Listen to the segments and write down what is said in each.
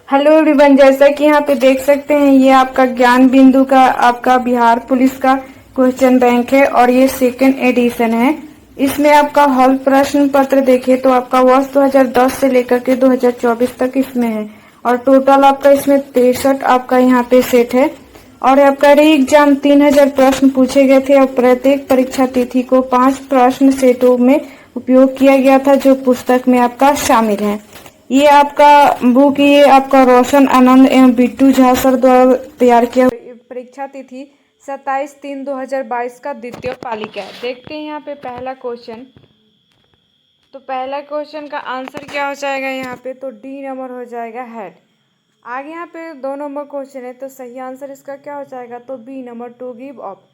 Hello everyone, जैसा कि यहाँ पे देख सकते हैं ये आपका ज्ञान बिंदु का आपका बिहार पुलिस का क्वेश्चन बैंक है और ये सेकंड एडिशन है। इसमें आपका हॉल प्रश्न पत्र देखे तो आपका वर्ष 2010 से लेकर के 2024 तक इसमें है और टोटल आपका इसमें 63 आपका यहाँ पे सेट है और आपका री एग्जाम 3000 प्रश्न पूछे गए थे और प्रत्येक परीक्षा तिथि को 5 प्रश्न सेटों में उपयोग किया गया था जो पुस्तक में आपका शामिल है। ये आपका बुक ये आपका रोशन आनंद एवं बिट्टू झा सर द्वारा तैयार किया। परीक्षा तिथि 27/3/2022 का द्वितीय पालिका है। देखते हैं यहाँ पे पहला क्वेश्चन। तो पहला क्वेश्चन का आंसर क्या हो जाएगा यहाँ पे, तो डी नंबर हो जाएगा हेड। आगे यहाँ पे 2 नंबर क्वेश्चन है तो सही आंसर इसका क्या हो जाएगा, तो B number two give up.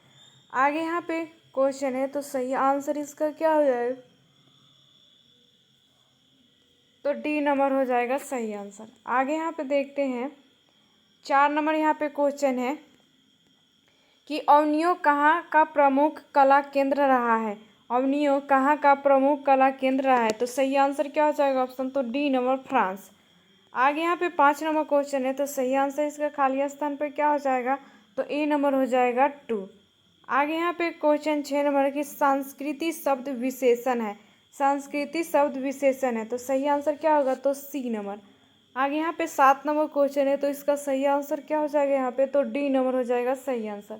आगे यहाँ पे क्वेश्चन है तो सही आंसर इसका क्या हो जाएगा, तो डी नंबर हो जाएगा सही आंसर। आगे यहाँ पे देखते हैं 4 नंबर यहाँ पे क्वेश्चन है कि अवनियों कहाँ का प्रमुख कला केंद्र रहा है। अवनियों कहाँ का प्रमुख कला केंद्र रहा है, तो सही आंसर क्या हो जाएगा ऑप्शन, तो डी नंबर फ्रांस। आगे यहाँ पे 5 नंबर क्वेश्चन है तो सही आंसर इसका खाली स्थान पर क्या हो जाएगा, तो ए नंबर हो जाएगा 2। आगे यहाँ पे क्वेश्चन 6 नंबर की संस्कृति शब्द विशेषण है। संस्कृति शब्द विशेषण है तो सही आंसर क्या होगा, तो सी नंबर। आगे यहाँ पे 7 नंबर क्वेश्चन है तो इसका सही आंसर क्या हो जाएगा यहाँ पे, तो डी नंबर हो जाएगा सही आंसर।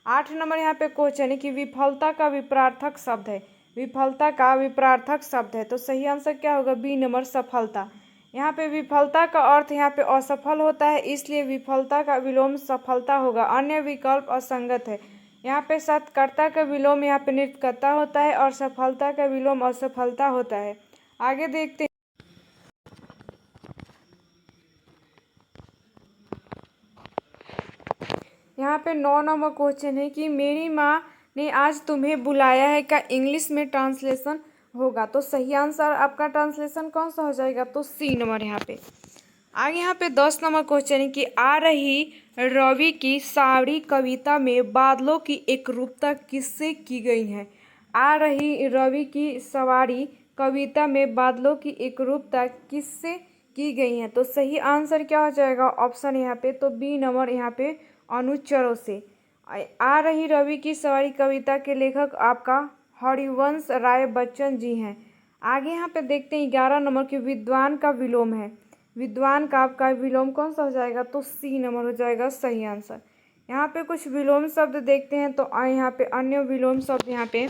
8 नंबर यहाँ पे क्वेश्चन है कि विफलता का विपरार्थक शब्द है। विफलता का विपरार्थक शब्द है तो सही आंसर क्या होगा, बी नंबर सफलता। यहाँ पे विफलता का अर्थ यहाँ पे असफल होता है, इसलिए विफलता का विलोम सफलता होगा। अन्य विकल्प असंगत है। यहाँ पे सत्कर्ता का विलोम यहाँ पे नित्यकर्ता होता है और सफलता का विलोम असफलता होता है। आगे देखते हैं यहाँ पे 9 नंबर क्वेश्चन है कि मेरी माँ ने आज तुम्हें बुलाया है का इंग्लिश में ट्रांसलेशन होगा, तो सही आंसर आपका ट्रांसलेशन कौन सा हो जाएगा, तो सी नंबर यहाँ पे। आगे यहाँ पे 10 नंबर क्वेश्चन है कि आ रही रवि की सावरी कविता में बादलों की एकरूपता किससे की गई है। आ रही रवि की सवारी कविता में बादलों की एकरूपता किससे की गई है, तो सही आंसर क्या हो जाएगा ऑप्शन यहाँ पे, तो बी नंबर यहाँ पे अनुच्चरों से। आ रही रवि की सवारी कविता के लेखक आपका हरिवंश राय बच्चन जी हैं। आगे यहाँ पे देखते हैं 11 नंबर की विद्वान का विलोम है। विद्वान का आपका विलोम कौन सा हो जाएगा, तो सी नंबर हो जाएगा सही आंसर। यहाँ पे कुछ विलोम शब्द देखते हैं तो यहाँ पे अन्य विलोम शब्द यहाँ पे,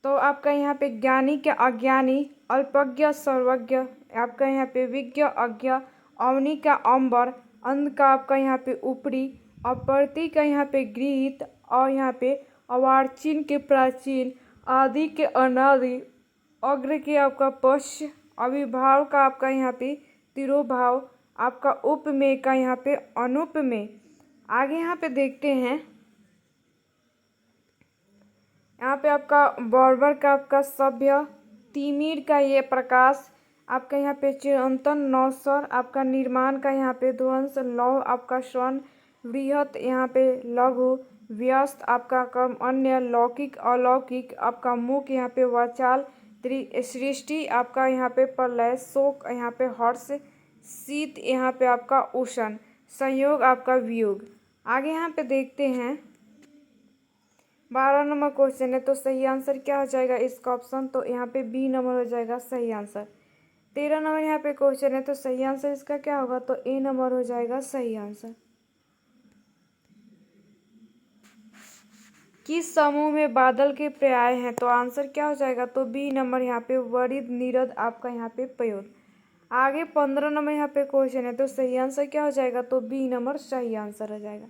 तो आपका यहाँ पे ज्ञानी के अज्ञानी, अल्पज्ञ सर्वज्ञ, आपका यहाँ पे विज्ञ अज्ञ, अवनी का अंबर, अंध का आपका यहाँ पे ऊपरी, अपर्ति का यहाँ पे गृहित और यहाँ पे अवार्चिन के प्राचीन, आदि के अनादि, अग्र के आपका पश्च, अविभाव का आपका यहाँ पे तिरोभाव, आपका उपमेय का यहाँ पे अनुपमेय। आगे यहाँ पे देखते हैं यहाँ पे आपका बर्बर का आपका सभ्य, तिमिर का ये प्रकाश, आपका यहाँ पे चिरंतन नौसर, आपका निर्माण का यहाँ पे ध्वंस, लौह आपका स्वर्ण, बृहत यहाँ पे लघु, व्यस्त आपका कर्म, अन्य लौकिक अलौकिक, आपका मुख यहाँ पे वाचाल, सृष्टि आपका यहाँ पे प्रलय, शोक यहाँ पे हर्ष, शीत यहाँ पे आपका उष्ण, संयोग आपका वियोग। आगे यहाँ पे देखते हैं 12 नंबर क्वेश्चन है तो सही आंसर क्या हो जाएगा इसका ऑप्शन, तो यहाँ पे बी नंबर हो जाएगा सही आंसर। 13 नंबर यहाँ पे क्वेश्चन है तो सही आंसर इसका क्या होगा, तो ए नंबर हो जाएगा सही आंसर। किस समूह में बादल के पर्याय हैं, तो आंसर क्या हो जाएगा, तो बी नंबर यहाँ पे वरिद निरद आपका यहाँ पे प्रयोग। आगे 15 नंबर यहाँ पे क्वेश्चन है तो सही आंसर क्या हो जाएगा, तो बी नंबर सही आंसर हो जाएगा।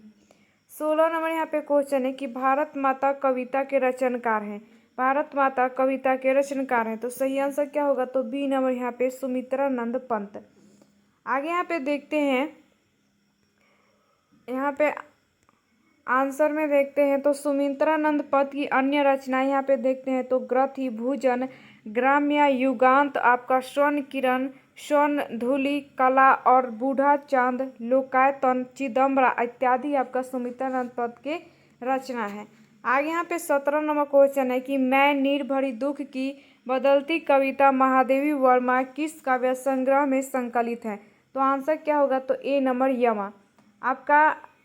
16 नंबर यहाँ पे क्वेश्चन है कि भारत माता कविता के रचनकार हैं। भारत माता कविता के रचनकार हैं तो सही आंसर क्या होगा, तो बी नंबर यहाँ पे सुमित्रानंद पंत। आगे यहाँ पे देखते हैं यहाँ पे आंसर में देखते हैं तो सुमित्रानंद पंत की अन्य रचनाएं यहाँ पे देखते हैं तो ग्रथि, भूजन, ग्राम्य, युगांत, आपका स्वर्ण किरण, स्वर्ण धूलि, कला और बूढ़ा चांद, लोकायतन, चिदम्बरा इत्यादि आपका सुमित्रानंद पंत के रचना है। आगे यहाँ पे 17 नंबर क्वेश्चन है कि मैं निर्भरी दुख की बदलती कविता महादेवी वर्मा किस काव्य संग्रह में संकलित है, तो आंसर क्या होगा? तो ए नंबर यमा आपका।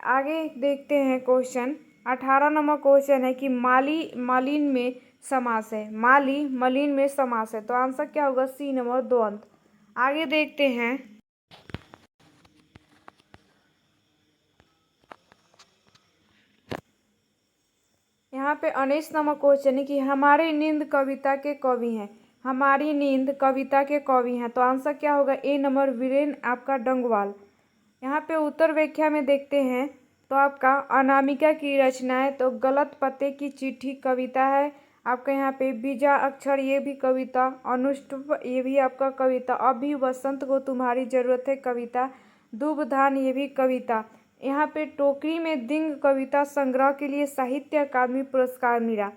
आगे देखते हैं क्वेश्चन 18 नंबर क्वेश्चन है कि माली मलिन में समास है। माली मलिन में समास है, तो आंसर क्या होगा? सी नंबर द्वंद्व। आगे देखते हैं यहाँ पे 19 नंबर क्वेश्चन है कि हमारी नींद कविता के कवि हैं। हमारी नींद कविता के कवि हैं, तो आंसर क्या होगा? ए नंबर वीरेन आपका डंगवाल। यहाँ पे उत्तर व्याख्या में देखते हैं तो आपका अनामिका की रचनाएं, तो गलत पते की चिट्ठी कविता है आपका। यहाँ पे बीजा अक्षर ये भी कविता, अनुष्टुप ये भी आपका कविता, अभी बसंत को तुम्हारी जरूरत है कविता, दुबधान ये भी कविता। यहाँ पे टोकरी में दिंग कविता संग्रह के लिए साहित्य अकादमी पुरस्कार मिला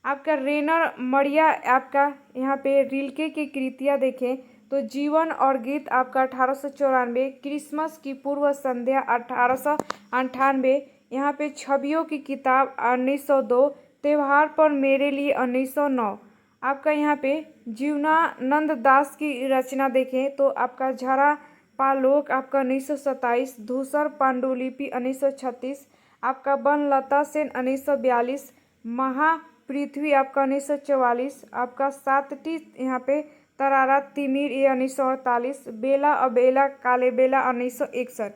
आपका। रेनर मरिया आपका। यहाँ पे रिल्के की कृतियाँ देखें तो जीवन और गीत आपका 1894, क्रिसमस की पूर्व संध्या 1898, यहाँ पे छवियों की किताब 1902, त्योहार पर मेरे लिए 1909 आपका। यहाँ पे जीवनानंद दास की रचना देखें तो आपका झरा पालोक आपका 1927, धूसर पांडुलिपि 1936 आपका, बनलता सेन 1942, महापृथ्वी आपका 1944 आपका, सातटी यहाँ पे तरारा तिमिर ये 1948, बेला अबेला काले बेला 1961।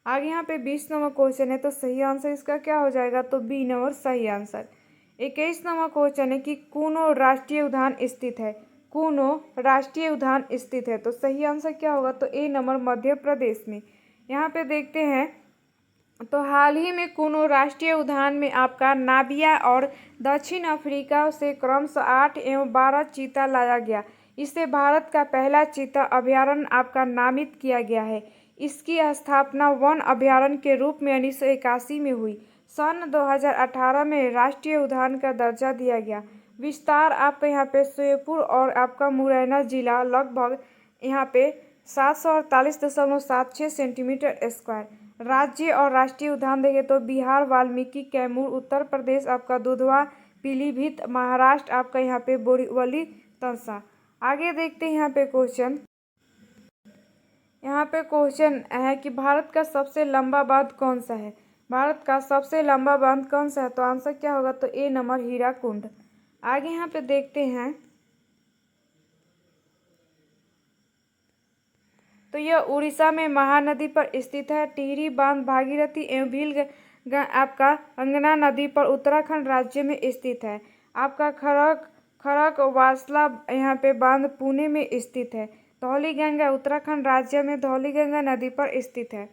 आगे यहाँ पे 20 नंबर क्वेश्चन है, तो सही आंसर इसका क्या हो जाएगा? तो बी नंबर सही आंसर। 21 नंबर क्वेश्चन है कि कूनो राष्ट्रीय उद्यान स्थित है। कूनो राष्ट्रीय उद्यान स्थित है, तो सही आंसर क्या होगा? तो ए नंबर मध्य प्रदेश में। यहाँ पे देखते हैं तो हाल ही में कूनो राष्ट्रीय उद्यान में आपका नाबिया और दक्षिण अफ्रीका से क्रमशः 8 एवं 12 चीता लाया गया। इसे भारत का पहला चीता अभयारण्य आपका नामित किया गया है। इसकी स्थापना वन अभयारण्य के रूप में 1981 में हुई। सन 2018 में राष्ट्रीय उद्यान का दर्जा दिया गया। विस्तार आपका यहाँ पे श्योपुर और आपका मुरैना जिला लगभग यहाँ पे 748.76 सेंटीमीटर स्क्वायर। राज्य और राष्ट्रीय उद्यान देखें तो बिहार वाल्मीकि कैमूर, उत्तर प्रदेश आपका दुधवा पीलीभीत, महाराष्ट्र आपका यहाँ पे बोरीवली तंसा। आगे देखते हैं यहाँ पे क्वेश्चन। यहाँ पे क्वेश्चन है कि भारत का सबसे लंबा बांध कौन सा है? भारत का सबसे लंबा बांध कौन सा है? तो आंसर क्या होगा? तो ए नंबर हीराकुंड। आगे यहाँ पे देखते हैं तो यह उड़ीसा में महानदी पर स्थित है। टिहरी बांध भागीरथी एवं भील आपका गंगा नदी पर उत्तराखंड राज्य में स्थित है। आपका खड़क वासला यहाँ पे बांध पुणे में स्थित है। धौलीगंगा उत्तराखंड राज्य में धौलीगंगा नदी पर स्थित है।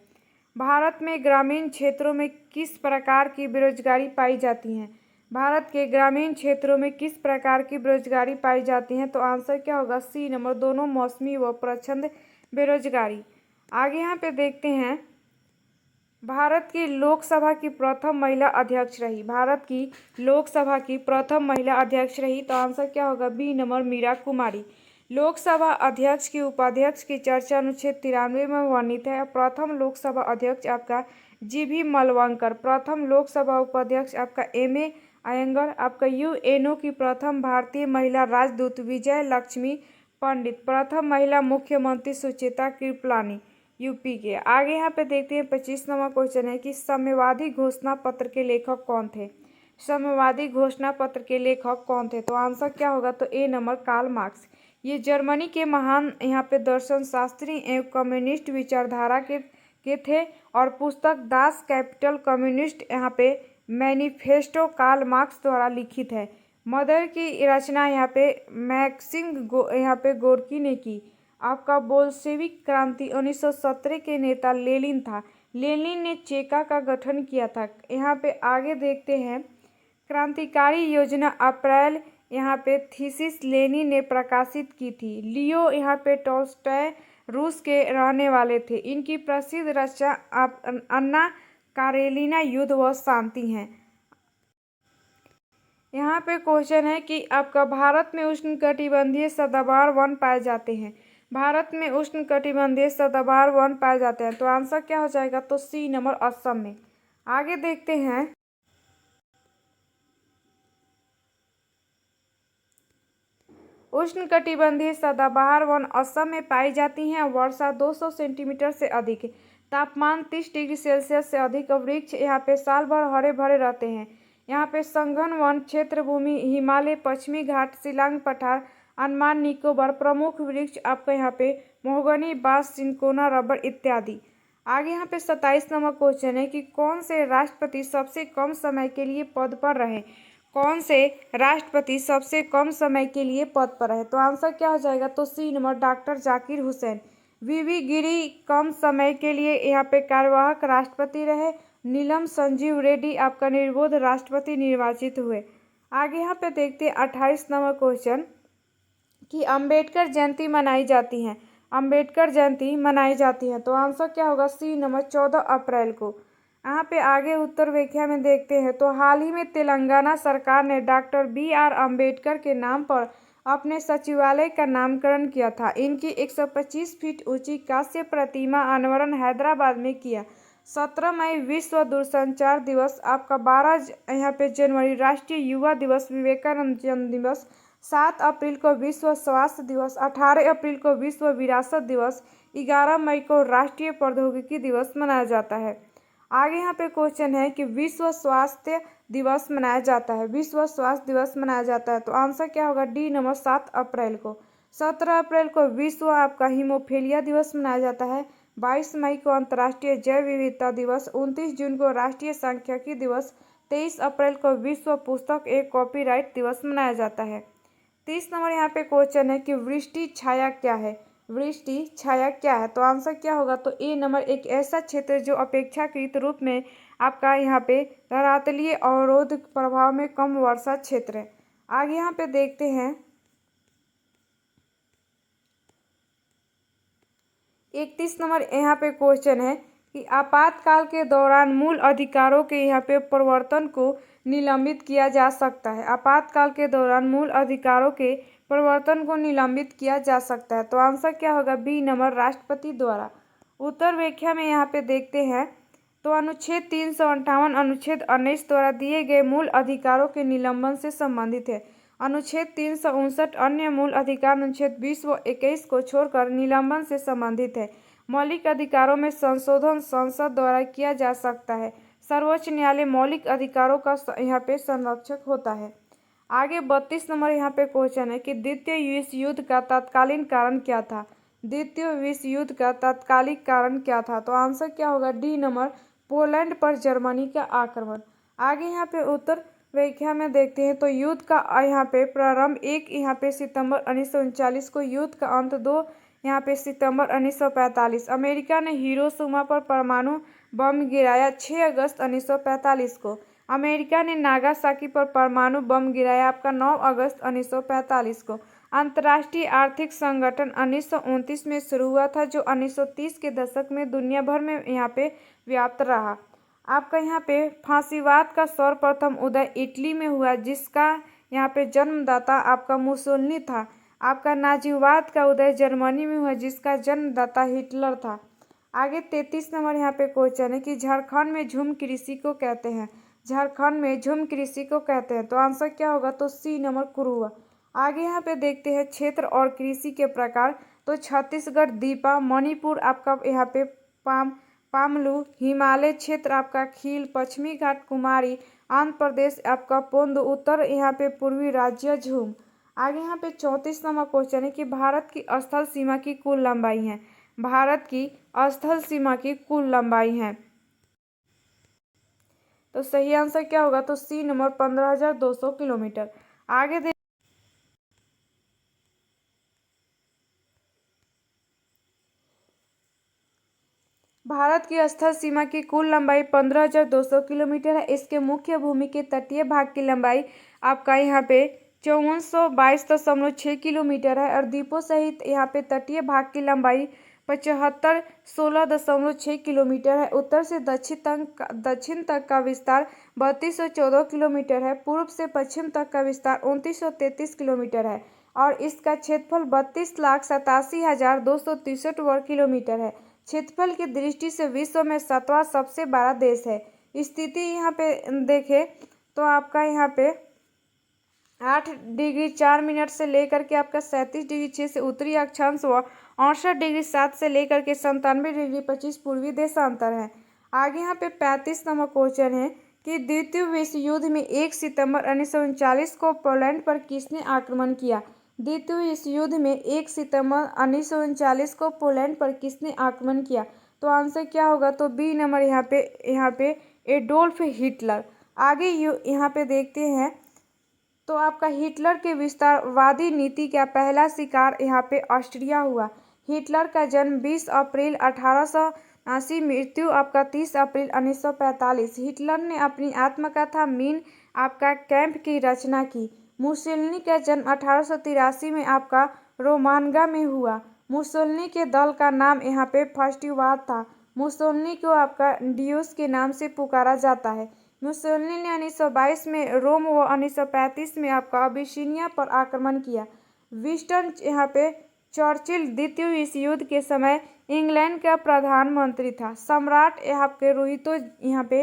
भारत में ग्रामीण क्षेत्रों में किस प्रकार की बेरोजगारी पाई जाती है? भारत के ग्रामीण क्षेत्रों में किस प्रकार की बेरोजगारी पाई जाती है? तो आंसर क्या होगा? सी नंबर, दोनों मौसमी व प्रच्छंद बेरोजगारी। आगे यहाँ पे देखते हैं भारत की लोकसभा की प्रथम महिला अध्यक्ष रही। भारत की लोकसभा की प्रथम महिला अध्यक्ष रही, तो आंसर क्या होगा? बी नंबर मीरा कुमारी। लोकसभा अध्यक्ष की उपाध्यक्ष की चर्चा अनुच्छेद 93 में वर्णित है। प्रथम लोकसभा अध्यक्ष आपका जीवी मलवंकर, प्रथम लोकसभा उपाध्यक्ष आपका एम.ए. अयंगर, आपका यूएनओ की प्रथम भारतीय महिला राजदूत विजय लक्ष्मी पंडित, प्रथम महिला मुख्यमंत्री सुचेता कृपलानी यूपी के। आगे यहाँ पे देखते हैं 25 नंबर क्वेश्चन है कि साम्यवादी घोषणा पत्र के लेखक कौन थे? साम्यवादी घोषणा पत्र के लेखक कौन थे? तो आंसर क्या होगा? तो ए नंबर कार्ल मार्क्स। ये जर्मनी के महान यहाँ पे दर्शन शास्त्री एवं कम्युनिस्ट विचारधारा के थे और पुस्तक दास कैपिटल कम्युनिस्ट यहाँ पे मैनिफेस्टो कार्ल मार्क्स द्वारा लिखित है। मदर की रचना यहाँ पे मैक्सिम यहाँ पे गोर्की ने की। आपका बोल्शेविक क्रांति 1917 के नेता लेनिन था। लेनिन ने चेका का गठन किया था। यहाँ पे आगे देखते हैं क्रांतिकारी योजना अप्रैल यहाँ पे थीसिस लेनिन ने प्रकाशित की थी। लियो यहाँ पे टॉल्स्टॉय रूस के रहने वाले थे। इनकी प्रसिद्ध रचना अन्ना कारेलिना युद्ध व शांति हैं। यहाँ पे क्वेश्चन है कि आपका भारत में उष्णकटिबंधीय सदाबहार वन पाए जाते हैं। भारत में उष्णकटिबंधीय सदाबहार वन पाए जाते हैं, तो आंसर क्या हो जाएगा? तो सी नंबर असम में। आगे देखते हैं उष्णकटिबंधीय सदाबहार वन असम में पाई जाती हैं। वर्षा 200 सेंटीमीटर से अधिक है। तापमान 30 डिग्री सेल्सियस से अधिक। वृक्ष यहाँ पे साल भर हरे भरे रहते हैं। यहाँ पे संघन वन क्षेत्र भूमि, हिमालय, पश्चिमी घाट, शिलांग पठार, अंडमान निकोबार। प्रमुख वृक्ष आपका यहाँ पे महोगनी, बांस, सिनकोना, रबड़ इत्यादि। आगे यहाँ पे 27 नंबर क्वेश्चन है कि कौन से राष्ट्रपति सबसे कम समय के लिए पद पर रहे। कौन से राष्ट्रपति सबसे कम समय के लिए पद पर रहे? तो आंसर क्या हो जाएगा? तो C number doctor Zakir Hussain. V V Giri कम समय के लिए यहाँ पे कार्यवाहक राष्ट्रपति रहे। नीलम संजीव रेड्डी आपका निर्विरोध राष्ट्रपति निर्वाचित हुए। आगे यहाँ पे देखते हैं 28 नंबर क्वेश्चन कि अंबेडकर जयंती मनाई जाती है। अंबेडकर जयंती मनाई जाती है तो आंसर क्या होगा? सी नंबर 14 अप्रैल को। यहाँ पे आगे उत्तर व्याख्या में देखते हैं तो हाल ही में तेलंगाना सरकार ने डॉक्टर BR अम्बेडकर के नाम पर अपने सचिवालय का नामकरण किया था। इनकी 125 फीट ऊंची कांस्य प्रतिमा अनावरण हैदराबाद में किया। 17 मई विश्व दूरसंचार दिवस आपका, 12 यहाँ पे जनवरी राष्ट्रीय युवा दिवस, विवेकानंद जन्म दिवस, 7 अप्रैल को विश्व स्वास्थ्य दिवस, 18 अप्रैल को विश्व विरासत दिवस, 11 मई को राष्ट्रीय प्रौद्योगिकी दिवस मनाया जाता है। आगे यहाँ पे क्वेश्चन है कि विश्व स्वास्थ्य दिवस मनाया जाता है। विश्व स्वास्थ्य दिवस मनाया जाता है तो आंसर क्या होगा? डी नंबर 7 अप्रैल को। 17 अप्रैल को विश्व आपका हीमोफीलिया दिवस मनाया जाता है। 22 मई को अंतर्राष्ट्रीय जैव विविधता दिवस, 29 जून को राष्ट्रीय सांख्यिकी दिवस, 23 अप्रैल को विश्व पुस्तक एवं कॉपीराइट दिवस मनाया जाता है। 30 नंबर यहाँ पे क्वेश्चन है कि वृष्टि छाया क्या है? वृष्टि छाया क्या है? तो आंसर क्या होगा? तो ए नंबर एक ऐसा क्षेत्र जो अपेक्षाकृत रूप में आपका यहाँ पे धरातलीय अवरोध प्रभाव में कम वर्षा क्षेत्र है। आगे यहाँ पे देखते हैं 31 नंबर यहाँ पे क्वेश्चन है कि आपातकाल के दौरान मूल अधिकारों के यहाँ पे परिवर्तन को निलंबित किया जा सकता है। आपातकाल के दौरान मूल अधिकारों के परिवर्तन को निलंबित किया जा सकता है तो आंसर क्या होगा? बी नंबर राष्ट्रपति द्वारा। उत्तर व्याख्या में यहाँ पे देखते हैं तो अनुच्छेद 358 अनुच्छेद 19 द्वारा दिए गए मूल अधिकारों के निलंबन से संबंधित है। अनुच्छेद 359 अन्य मूल अधिकार अनुच्छेद 20 व 21 को छोड़कर निलंबन से संबंधित है। मौलिक अधिकारों में संशोधन संसद द्वारा किया जा सकता है। सर्वोच्च न्यायालय मौलिक अधिकारों का यहाँ पे संरक्षक होता है। आगे 32 नंबर यहाँ पे क्वेश्चन है कि द्वितीय विश्व युद्ध का तत्कालीन कारण क्या था? द्वितीय विश्व युद्ध का तत्कालिक कारण क्या था? तो आंसर क्या होगा? डी नंबर पोलैंड पर जर्मनी का आक्रमण। आगे यहाँ पे उत्तर व्याख्या में देखते हैं तो युद्ध का यहाँ पे प्रारंभ 1 यहाँ पे सितंबर 1939 को, युद्ध का अंत 2 यहाँ पे सितंबर 1945। अमेरिका ने हिरोशिमा पर परमाणु बम गिराया 6 अगस्त 1945 को। अमेरिका ने नागासाकी पर परमाणु बम गिराया आपका 9 अगस्त 1945 को। अंतर्राष्ट्रीय आर्थिक संगठन 1929 में शुरू हुआ था जो 1930 के दशक में दुनिया भर में यहाँ पे व्याप्त रहा। आपका यहाँ पे फांसीवाद का सर्वप्रथम उदय इटली में हुआ जिसका यहाँ पे जन्मदाता आपका मुसोलिनी था। आपका नाजीवाद का उदय जर्मनी में हुआ जिसका जन्मदाता हिटलर था। आगे 33 नंबर यहाँ पे क्वेश्चन है कि झारखंड में झूम कृषि को कहते हैं। झारखंड में झूम कृषि को कहते हैं तो आंसर क्या होगा? तो सी नंबर कुरुआ। आगे यहाँ पे देखते हैं क्षेत्र और कृषि के प्रकार तो छत्तीसगढ़ दीपा, मणिपुर आपका यहाँ पे पामलू, हिमालय क्षेत्र आपका खील, पश्चिमी घाट कुमारी, आंध्र प्रदेश आपका पोंद, उत्तर यहाँ पे पूर्वी राज्य झूम। आगे यहाँ पे 34 नंबर क्वेश्चन है कि भारत की स्थल सीमा की कुल लंबाई है। भारत की स्थल सीमा की कुल लंबाई है तो सही आंसर क्या होगा? तो सी नंबर 15,200 किलोमीटर। आगे भारत की स्थल सीमा की कुल लंबाई 15,200 किलोमीटर है। इसके मुख्य भूमि के तटीय भाग की लंबाई आपका यहाँ पे 5422.6 किलोमीटर है और द्वीपों सहित यहाँ पे तटीय भाग की लंबाई 7516.6 किलोमीटर है। उत्तर से दक्षिण तक का विस्तार 3214 किलोमीटर है। पूर्व से पश्चिम तक का विस्तार 2933 किलोमीटर है और इसका क्षेत्रफल 32,87,263 वर्ग किलोमीटर है। क्षेत्रफल की दृष्टि से विश्व में 7वां सबसे बड़ा देश है। स्थिति यहाँ पे देखें तो आपका यहाँ पे 8 डिग्री 4 मिनट से लेकर के आपका 37 डिग्री 6 से उत्तरी अक्षांश व 68 डिग्री 7 से लेकर के 97 डिग्री 25 पूर्वी देशांतर है। आगे यहाँ पे 35 नंबर क्वेश्चन है कि द्वितीय विश्व युद्ध में 1 सितंबर 1939 को पोलैंड पर किसने आक्रमण किया। द्वितीय विश्व युद्ध में 1 सितंबर 1939 को पोलैंड पर किसने आक्रमण किया। तो आंसर क्या होगा, तो बी नंबर यहाँ पे एडोल्फ हिटलर। आगे यहाँ पे देखते हैं तो आपका हिटलर के विस्तारवादी नीति का पहला शिकार यहाँ पे ऑस्ट्रिया हुआ। हिटलर का जन्म 20 अप्रैल 1880, मृत्यु आपका 30 अप्रैल 1945। हिटलर ने अपनी आत्मकथा मीन आपका कैंप की रचना की। मुसोलिनी का जन्म 1883 में आपका रोमानगा में हुआ। मुसोलिनी के दल का नाम यहाँ पे फर्स्टवाद था। मुसोलिनी को आपका डियोस के नाम से पुकारा जाता है। मुसोलिनी ने 1922 में रोम व 1935 में आपका अबिसिनिया पर आक्रमण किया। विंस्टन यहाँ पे चर्चिल द्वितीय विश्व युद्ध के समय इंग्लैंड का प्रधानमंत्री था। सम्राट यहाँ पे रोहितो यहाँ पे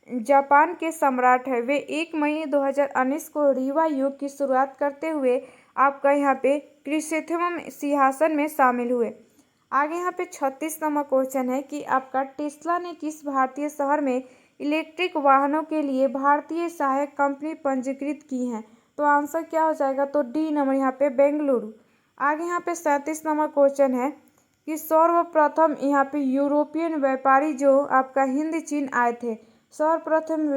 जापान के सम्राट है। वे 1 मई 2019 को रीवा युग की शुरुआत करते हुए आपका यहाँ पे क्रिसेंथेमम सिंहासन में शामिल हुए। आगे यहाँ पे 36 नंबर क्वेश्चन है कि आपका टेस्ला ने किस भारतीय शहर में इलेक्ट्रिक वाहनों के लिए भारतीय सहायक कंपनी पंजीकृत की हैं। तो आंसर क्या हो जाएगा, तो डी नंबर यहाँ पे बेंगलुरु। आगे यहाँ पे 37 नंबर क्वेश्चन है कि सर्वप्रथम यहाँ पे यूरोपियन व्यापारी जो आपका हिंद चीन आए थे। सर्वप्रथम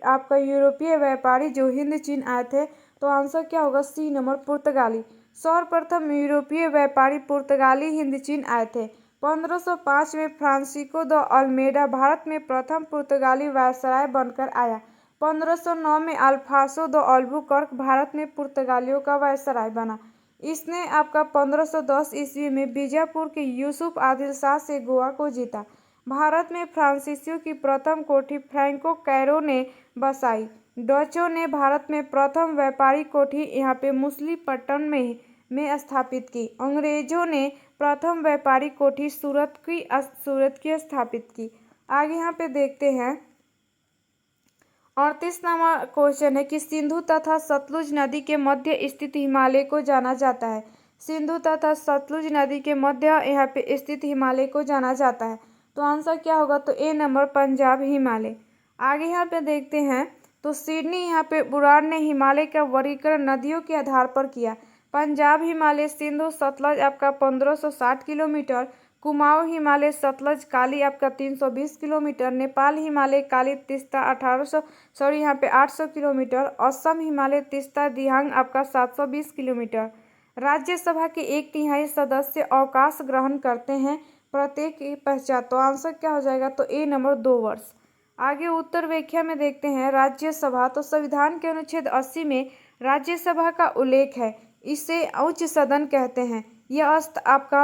आपका यूरोपीय व्यापारी जो हिंद चीन आए थे, तो आंसर क्या होगा, सी नंबर पुर्तगाली। सर्वप्रथम यूरोपीय व्यापारी पुर्तगाली हिंद चीन आए थे। 1505 में फ्रांसिस्को द अल्मेडा भारत में प्रथम पुर्तगाली वायसराय बनकर आया। 1509 में अल्फांसो द अल्बुकर्क भारत में पुर्तगालियों का वायसराय बना। इसने आपका 1510 ईस्वी में बीजापुर के यूसुफ आदिल शाह से गोवा को जीता। भारत में फ्रांसीसियों की प्रथम कोठी फ्रैंको कैरो ने बसाई। डचों ने भारत में प्रथम व्यापारी कोठी यहाँ पे मुसलीपट्टनम में स्थापित की। अंग्रेजों ने प्रथम व्यापारी कोठी सूरत की स्थापित की। आगे यहाँ पे देखते हैं 38 नंबर क्वेश्चन है कि सिंधु तथा सतलुज नदी के मध्य स्थित हिमालय को जाना जाता है। सिंधु तथा सतलुज नदी के मध्य यहाँ पे स्थित हिमालय को जाना जाता है। तो आंसर क्या होगा, तो ए नंबर पंजाब हिमालय। आगे यहाँ पे देखते हैं तो सिडनी यहाँ पे बुराड़ ने हिमालय का वर्गीकरण नदियों के आधार पर किया। पंजाब हिमालय सिंधु सतलज आपका 1560 किलोमीटर, कुमाऊं हिमालय सतलज काली आपका 320 किलोमीटर, नेपाल हिमालय काली तीस्ता 800 किलोमीटर, असम हिमालय तीस्ता दिहांग आपका 720 किलोमीटर। राज्यसभा के 1/3 सदस्य अवकाश ग्रहण करते हैं प्रत्येक की पश्चात। तो आंसर क्या हो जाएगा, तो ए नंबर 2 वर्ष। आगे उत्तर व्याख्या में देखते हैं राज्यसभा। तो संविधान के अनुच्छेद 80 में राज्यसभा का उल्लेख है। इसे उच्च सदन कहते हैं। यह आपका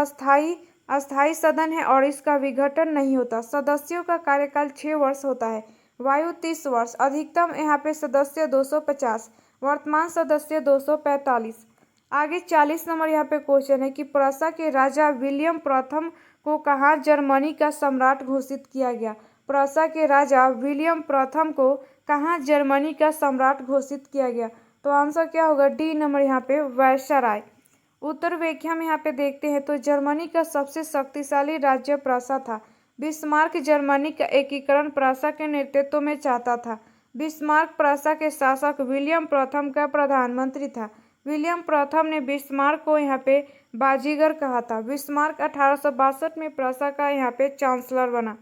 अस्थायी सदन है और इसका विघटन नहीं होता। सदस्यों का कार्यकाल 6 वर्ष होता है। वायु 30 वर्ष। अधिकतम यहाँ पे सदस्य 250, वर्तमान सदस्य 245। आगे 40 नंबर यहाँ पे क्वेश्चन है कि प्रसा के राजा विलियम प्रथम को कहाँ जर्मनी का सम्राट घोषित किया गया। प्रसा के राजा विलियम प्रथम को कहाँ जर्मनी का सम्राट घोषित किया गया। तो आंसर क्या होगा, डी नंबर यहाँ पे वायसराय। उत्तर व्याख्या में यहाँ पे देखते हैं तो जर्मनी का सबसे शक्तिशाली राज्य प्रसा था। बिस्मार्क जर्मनी का एकीकरण प्रसा के नेतृत्व में चाहता था। बिस्मार्क प्रसा के शासक विलियम प्रथम का प्रधानमंत्री था। विलियम प्रथम ने बिस्मार्क को यहाँ पे बाजीगर कहा था। बिस्मार्क 1862 में प्रसा का यहाँ पे चांसलर बना।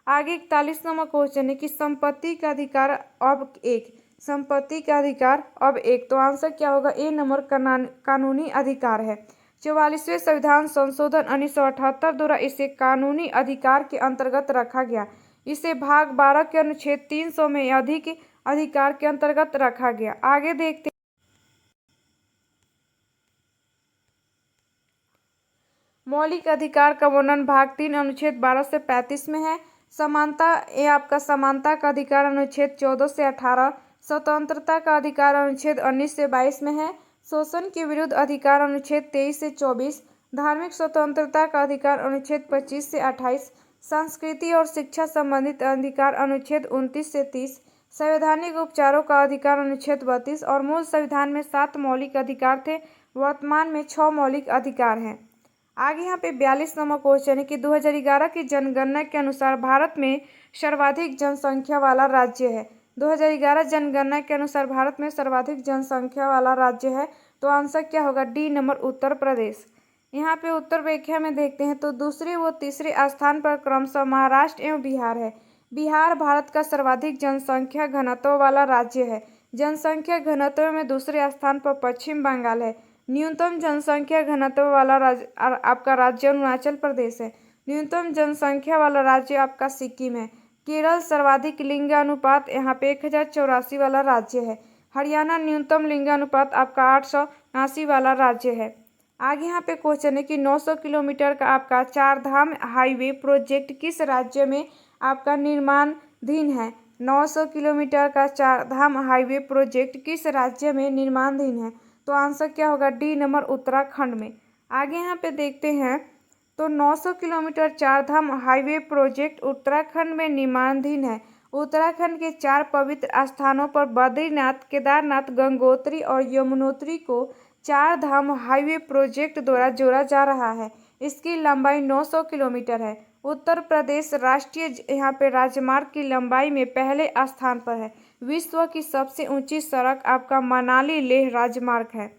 आगे 41 नंबर क्वेश्चन है कि संपत्ति का अधिकार अब एक। संपत्ति का अधिकार अब एक। तो आंसर क्या होगा, ए नंबर कानूनी अधिकार है। 44वें संविधान संशोधन 1978 द्वारा इसे कानूनी अधिकार के अंतर्गत रखा गया। इसे भाग 12 के अनुच्छेद 300 में अधिक अधिकार के अंतर्गत रखा गया। आगे देखते मौलिक अधिकार का वर्णन भाग 3 अनुच्छेद 12 से 35 में है। समानता, ये आपका समानता का अधिकार अनुच्छेद 14 से 18। स्वतंत्रता का अधिकार अनुच्छेद 19 से 22 में है। शोषण के विरुद्ध अधिकार अनुच्छेद 23 से 24। धार्मिक स्वतंत्रता का अधिकार अनुच्छेद 25 से 28। संस्कृति और शिक्षा संबंधित अधिकार अनुच्छेद 29 से 30। संवैधानिक उपचारों का अधिकार अनुच्छेद 32 और मूल संविधान में 7 मौलिक अधिकार थे, वर्तमान में 6 मौलिक अधिकार हैं। आगे यहाँ पे 42 नंबर क्वेश्चन है कि 2011 की जनगणना के अनुसार भारत में सर्वाधिक जनसंख्या वाला राज्य है। 2011 जनगणना के अनुसार भारत में सर्वाधिक जनसंख्या वाला राज्य है, तो आंसर क्या होगा? D number Uttar Pradesh. यहाँ पे उत्तर व्याख्या में देखते हैं तो दूसरे व तीसरे स्थान पर क्रमशः महाराष्ट्र एवं बिहार है। बिहार भारत का सर्वाधिक जनसंख्या घनत्व वाला राज्य है। जनसंख्या घनत्व में दूसरे स्थान पर पश्चिम बंगाल है। न्यूनतम जनसंख्या घनत्व वाला राज्य आपका राज्य अरुणाचल प्रदेश है। न्यूनतम जनसंख्या वाला राज्य आपका सिक्किम है। केरल सर्वाधिक लिंगानुपात यहाँ पे 1084 वाला राज्य है। हरियाणा न्यूनतम लिंगानुपात आपका 880 वाला राज्य है। आगे यहाँ पे क्वेश्चन है कि 900 किलोमीटर का आपका चार धाम हाईवे प्रोजेक्ट किस राज्य में आपका निर्माणाधीन है? 900 किलोमीटर का चार धाम हाईवे प्रोजेक्ट किस राज्य में निर्माणाधीन है? तो आंसर क्या होगा? डी नंबर उत्तराखंड में। आगे यहाँ पे देखते हैं तो 900 किलोमीटर चार धाम हाईवे प्रोजेक्ट उत्तराखंड में निर्माणाधीन है। उत्तराखंड के 4 पवित्र स्थानों पर बद्रीनाथ, केदारनाथ, गंगोत्री और यमुनोत्री को चार धाम हाईवे प्रोजेक्ट द्वारा जोड़ा जा रहा है। इसकी लंबाई 900 किलोमीटर है। उत्तर प्रदेश राष्ट्रीय यहाँ पे राजमार्ग की लंबाई में पहले स्थान पर है। विश्व की सबसे ऊंची सड़क आपका मनाली लेह राजमार्ग है।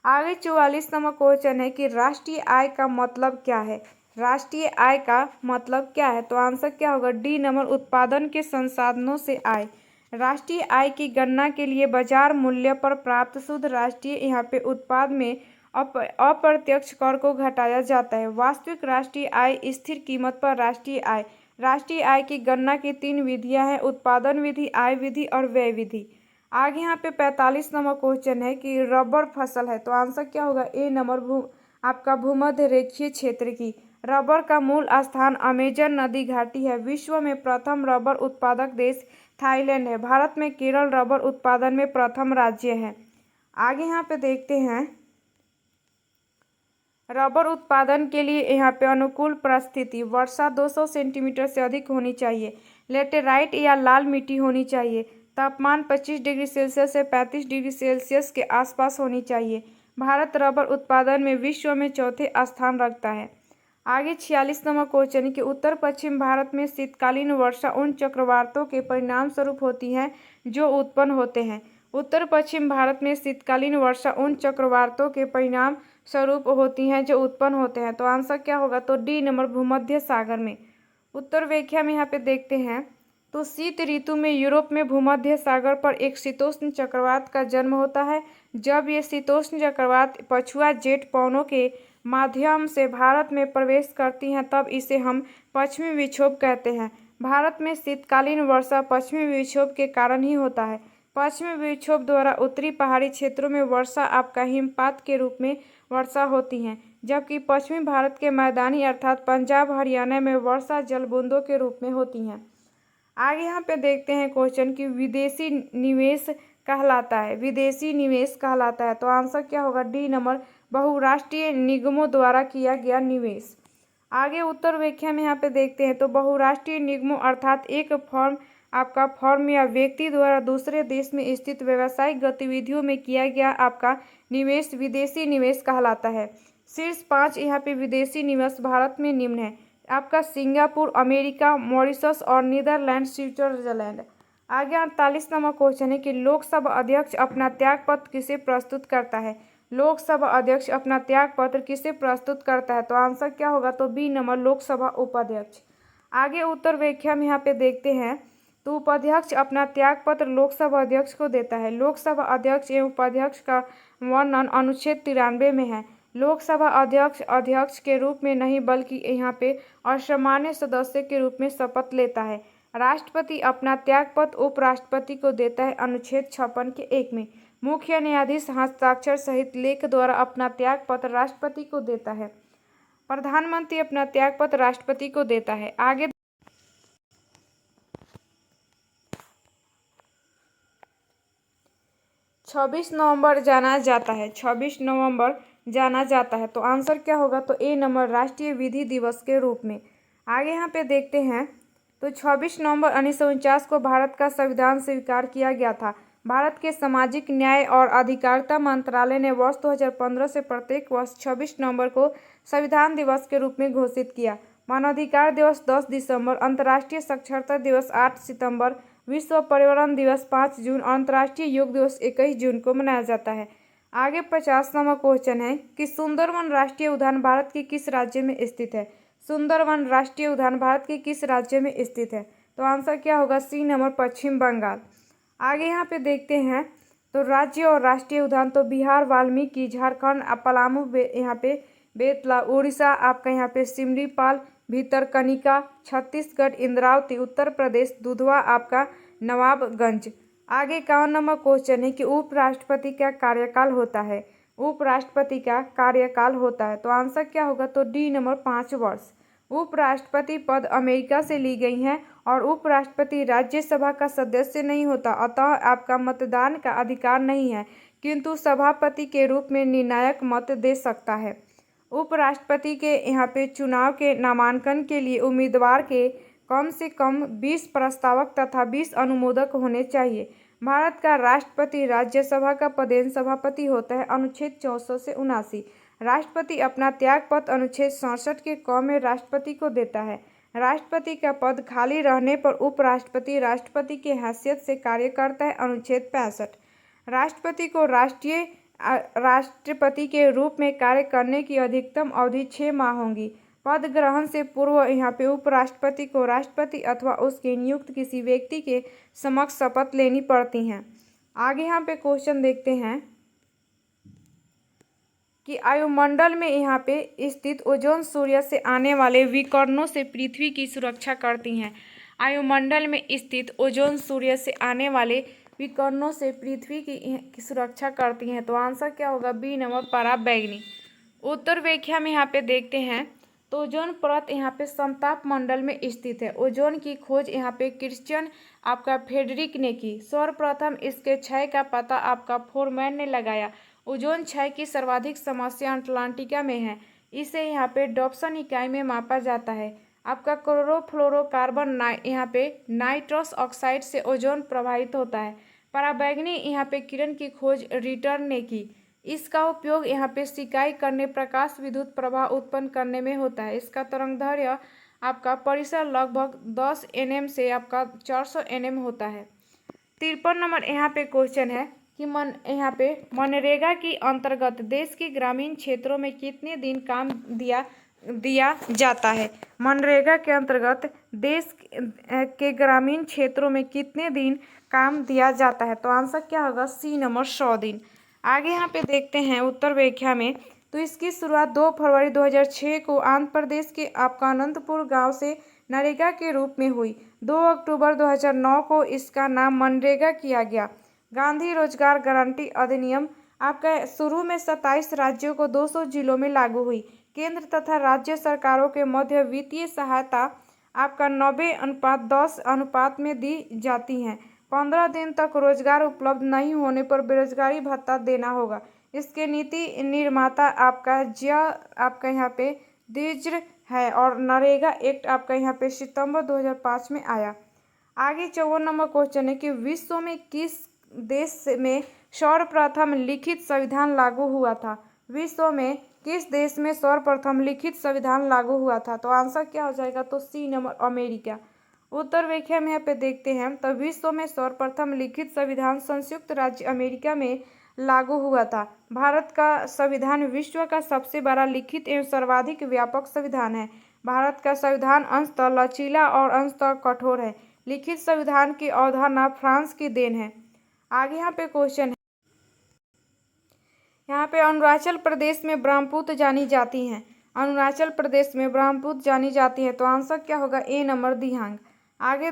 आगे 44 नंबर क्वेश्चन है कि राष्ट्रीय आय का मतलब क्या है? राष्ट्रीय आय का मतलब क्या है? तो आंसर क्या होगा? डी नंबर उत्पादन के संसाधनों से आय। राष्ट्रीय आय की गणना के लिए बाजार मूल्य पर प्राप्त शुद्ध राष्ट्रीय यहाँ पे उत्पाद में अप्रत्यक्ष कर को घटाया जाता है। वास्तविक राष्ट्रीय आय, स्थिर कीमत पर राष्ट्रीय आय। राष्ट्रीय आय की गणना की 3 विधियां हैं, उत्पादन विधि, आय विधि और व्यय विधि। आगे यहाँ पे 45 नंबर क्वेश्चन है कि रबर फसल है, तो आंसर क्या होगा? ए नंबर आपका भूमध्य रेखीय क्षेत्र की। रबर का मूल स्थान अमेजन नदी घाटी है। विश्व में प्रथम रबर उत्पादक देश थाईलैंड है। भारत में केरल रबर उत्पादन में प्रथम राज्य है। आगे यहाँ पे देखते हैं रबर उत्पादन के लिए यहाँ पे अनुकूल परिस्थिति, वर्षा 200 सेंटीमीटर से अधिक होनी चाहिए, लेटेराइट या लाल मिट्टी होनी चाहिए, तापमान 25 डिग्री सेल्सियस से 35 डिग्री सेल्सियस के आसपास होनी चाहिए। भारत रबर उत्पादन में विश्व में चौथे स्थान रखता है। आगे 46 नंबर क्वेश्चन कि उत्तर पश्चिम भारत में शीतकालीन वर्षा उन चक्रवातों के परिणाम स्वरूप होती है जो उत्पन्न होते हैं। उत्तर पश्चिम भारत में शीतकालीन वर्षा उन चक्रवातों के परिणाम स्वरूप होती हैं जो उत्पन्न होते हैं। तो आंसर क्या होगा? तो डी नंबर भूमध्य सागर में। उत्तर व्याख्या में यहाँ पे देखते हैं तो शीत ऋतु में यूरोप में भूमध्य सागर पर एक शीतोष्ण चक्रवात का जन्म होता है। जब ये शीतोष्ण चक्रवात पछुआ जेट पवनों के माध्यम से भारत में प्रवेश करती हैं तब इसे हम पश्चिमी विक्षोभ कहते हैं। भारत में शीतकालीन वर्षा पश्चिमी विक्षोभ के कारण ही होता है। पश्चिमी विक्षोभ द्वारा उत्तरी पहाड़ी क्षेत्रों में वर्षा आपका हिमपात के रूप में वर्षा होती है, जबकि पश्चिमी भारत के मैदानी अर्थात पंजाब हरियाणा में वर्षा जलबूंदों के रूप में होती हैं। आगे यहाँ पे देखते हैं क्वेश्चन कि विदेशी निवेश कहलाता है। विदेशी निवेश कहलाता है, तो आंसर क्या होगा? डी नंबर बहुराष्ट्रीय निगमों द्वारा किया गया निवेश। आगे उत्तर व्याख्या में यहाँ पे देखते हैं तो बहुराष्ट्रीय निगमों अर्थात एक फर्म या व्यक्ति द्वारा दूसरे देश में स्थित व्यावसायिक गतिविधियों में किया गया आपका निवेश विदेशी निवेश कहलाता है। शीर्ष 5 यहाँ पे विदेशी निवेश भारत में निम्न है आपका सिंगापुर, अमेरिका, मॉरिशस और नीदरलैंड, स्विट्जरलैंड। आगे 48 नंबर क्वेश्चन है कि लोकसभा अध्यक्ष अपना त्यागपत्र किसे प्रस्तुत करता है? लोकसभा अध्यक्ष अपना त्यागपत्र किसे प्रस्तुत करता है? तो आंसर क्या होगा? तो बी नंबर लोकसभा उपाध्यक्ष। आगे उत्तर व्याख्या में यहाँ पे देखते हैं तो उपाध्यक्ष अपना त्यागपत्र लोकसभा अध्यक्ष को देता है। लोकसभा अध्यक्ष एवं उपाध्यक्ष का वर्णन अनुच्छेद 93 में है। लोकसभा अध्यक्ष अध्यक्ष के रूप में नहीं बल्कि यहाँ पे असामान्य सदस्य के रूप में शपथ लेता है। राष्ट्रपति अपना त्यागपत्र उपराष्ट्रपति को देता है। अनुच्छेद 56 के 1 में मुख्य न्यायाधीश हस्ताक्षर सहित लेख द्वारा अपना त्यागपत्र राष्ट्रपति को देता है। प्रधानमंत्री अपना त्यागपत्र राष्ट्रपति को देता है। आगे 26 नवंबर जाना जाता है। 26 नवंबर जाना जाता है, तो आंसर क्या होगा? तो ए नंबर राष्ट्रीय विधि दिवस के रूप में। आगे यहाँ पे देखते हैं तो 26 नवंबर 1949 को भारत का संविधान स्वीकार किया गया था। भारत के सामाजिक न्याय और अधिकारिता मंत्रालय ने वर्ष 2015 से प्रत्येक वर्ष 26 नवंबर को संविधान दिवस के रूप में घोषित किया। मानवाधिकार दिवस 10 दिसंबर, अंतर्राष्ट्रीय साक्षरता दिवस 8 सितंबर, विश्व पर्यावरण दिवस 5 जून और अंतर्राष्ट्रीय योग दिवस 21 जून को मनाया जाता है। आगे 50 नंबर क्वेश्चन है कि सुंदरवन राष्ट्रीय उद्यान भारत के किस राज्य में स्थित है। सुंदरवन राष्ट्रीय उद्यान भारत के किस राज्य में स्थित है। तो आंसर क्या होगा, सी नंबर, पश्चिम बंगाल। आगे यहाँ पे देखते हैं तो राज्य और राष्ट्रीय उद्यान तो बिहार वाल्मीकि, झारखंड पलामू, यहाँ पे बेतला, उड़ीसा आपका यहाँ पे सिमलीपाल, भितरकनिका, छत्तीसगढ़ इंद्रावती, उत्तर प्रदेश दुधवा आपका नवाबगंज। आगे 51 नंबर क्वेश्चन है कि उपराष्ट्रपति का कार्यकाल होता है। उपराष्ट्रपति का कार्यकाल होता है तो आंसर क्या होगा, तो डी नंबर, 5 वर्ष। उपराष्ट्रपति पद अमेरिका से ली गई हैं और उपराष्ट्रपति राज्यसभा का सदस्य नहीं होता, अतः आपका मतदान का अधिकार नहीं है, किंतु सभापति के रूप में निर्णायक मत दे सकता है। उपराष्ट्रपति के यहाँ पे चुनाव के नामांकन के लिए उम्मीदवार के कम से कम 20 प्रस्तावक तथा 20 अनुमोदक होने चाहिए। भारत का राष्ट्रपति राज्यसभा का पदेन सभापति होता है। अनुच्छेद 64 से 79। राष्ट्रपति अपना त्यागपत्र अनुच्छेद 67 के क में राष्ट्रपति को देता है। राष्ट्रपति का पद खाली रहने पर उपराष्ट्रपति राष्ट्रपति की हैसियत से कार्य करता है। अनुच्छेद 65। राष्ट्रपति को राष्ट्रपति के रूप में कार्य करने की अधिकतम अवधि 6 माह होगी। पद ग्रहण से पूर्व यहाँ पे उपराष्ट्रपति को राष्ट्रपति अथवा उसके नियुक्त किसी व्यक्ति के समक्ष शपथ लेनी पड़ती हैं। आगे यहाँ पे क्वेश्चन देखते हैं कि वायुमंडल में यहाँ पे स्थित ओजोन सूर्य से आने वाले विकिरणों से पृथ्वी की सुरक्षा करती हैं। वायुमंडल में स्थित ओजोन सूर्य से आने वाले विकिरणों से पृथ्वी की सुरक्षा करती हैं। तो आंसर क्या होगा, बी नंबर, पराबैंगनी। उत्तर व्याख्या में यहाँ पे देखते हैं तो ओजोन परत यहाँ पे समताप मंडल में स्थित है। ओजोन की खोज यहाँ पे क्रिश्चियन आपका फेडरिक ने की। सर्वप्रथम इसके क्षय का पता आपका फोरमैन ने लगाया। ओजोन क्षय की सर्वाधिक समस्या अटलांटिका में है। इसे यहाँ पे डॉप्सन इकाई में मापा जाता है। आपका क्लोरोफ्लोरोकार्बन यहाँ पे नाइट्रस ऑक्साइड से ओजोन प्रभावित होता है। पराबैंगनी यहाँ पे किरण की खोज रिटर ने की। इसका उपयोग यहाँ पे सिकाई करने, प्रकाश विद्युत प्रवाह उत्पन्न करने में होता है। इसका तरंगदैर्घ्य आपका परिसर लगभग 10 nm से आपका 400 nm होता है। 53 नंबर यहाँ पे क्वेश्चन है कि यहाँ पे मनरेगा की अंतर्गत देश के ग्रामीण क्षेत्रों में कितने दिन काम दिया जाता है। मनरेगा के अंतर्गत देश के ग्रामीण क्षेत्रों में कितने दिन काम दिया जाता है। तो आंसर क्या होगा, सी नंबर, 100 दिन। आगे यहाँ पे देखते हैं उत्तर व्याख्या में तो इसकी शुरुआत 2 फरवरी 2006 को आंध्र प्रदेश के आपका अनंतपुर गांव से नरेगा के रूप में हुई। 2 अक्टूबर 2009 को इसका नाम मनरेगा किया गया। गांधी रोजगार गारंटी अधिनियम आपका शुरू में 27 राज्यों को 200 जिलों में लागू हुई। केंद्र तथा राज्य सरकारों के मध्य वित्तीय सहायता आपका 90:10 अनुपात में दी जाती है। 15 दिन तक रोजगार उपलब्ध नहीं होने पर बेरोजगारी भत्ता देना होगा। इसके नीति निर्माता आपका आपका यहाँ पे द्विज है और नरेगा एक्ट आपका यहाँ पे सितंबर 2005 में आया। आगे 54 नंबर क्वेश्चन है कि विश्व में किस देश में सर्वप्रथम लिखित संविधान लागू हुआ था। विश्व में किस देश में सर्वप्रथम लिखित संविधान लागू हुआ था। तो आंसर क्या हो जाएगा, तो सी नंबर, अमेरिका। उत्तर व्याख्या में यहाँ पे देखते हैं तो विश्व में सर्वप्रथम लिखित संविधान संयुक्त राज्य अमेरिका में लागू हुआ था। भारत का संविधान विश्व का सबसे बड़ा लिखित एवं सर्वाधिक व्यापक संविधान है। भारत का संविधान अंशतः लचीला और अंशतः कठोर है। लिखित संविधान की अवधारणा फ्रांस की देन है। आगे यहाँ पे क्वेश्चन है, यहाँ पे अरुणाचल प्रदेश में ब्रह्मपुत्र जानी जाती हैं। अरुणाचल प्रदेश में ब्रह्मपुत्र जानी जाती है। तो आंसर क्या होगा, ए नंबर, दिहांग। आगे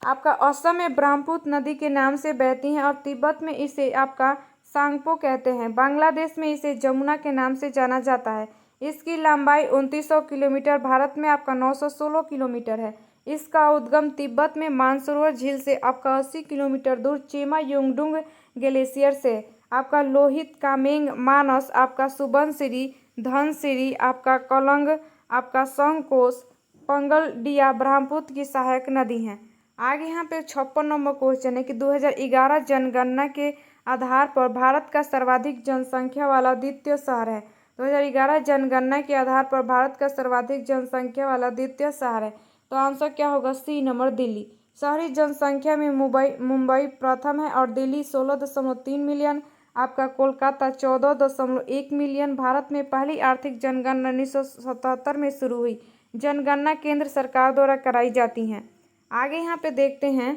आपका असम में ब्रह्मपुत्र नदी के नाम से बहती हैं और तिब्बत में इसे आपका सांगपो कहते हैं। बांग्लादेश में इसे जमुना के नाम से जाना जाता है। इसकी लंबाई 2900 किलोमीटर, भारत में आपका 916 किलोमीटर है। इसका उद्गम तिब्बत में मानसरोवर झील से आपका 80 किलोमीटर दूर चेमा योंगडुंग ग्लेशियर से आपका लोहित कामेंग मानस आपका सुबनसिरी धनसिरी, आपका कलंग, आपका संकोश, पंगलडिया ब्रह्मपुत्र की सहायक नदी हैं। आगे यहाँ पे 56 नंबर क्वेश्चन है कि 2011 जनगणना के आधार पर भारत का सर्वाधिक जनसंख्या वाला द्वितीय शहर है। 2011 जनगणना के आधार पर भारत का सर्वाधिक जनसंख्या वाला द्वितीय शहर है, तो आंसर क्या होगा? C number Delhi. शहरी जनसंख्या में मुंबई प्रथम है और दिल्ली 16.3 मिलियन, आपका कोलकाता 14.1 मिलियन। भारत में पहली आर्थिक जनगणना 1977 में शुरू हुई। जनगणना केंद्र सरकार द्वारा कराई जाती हैं। आगे यहाँ पे देखते हैं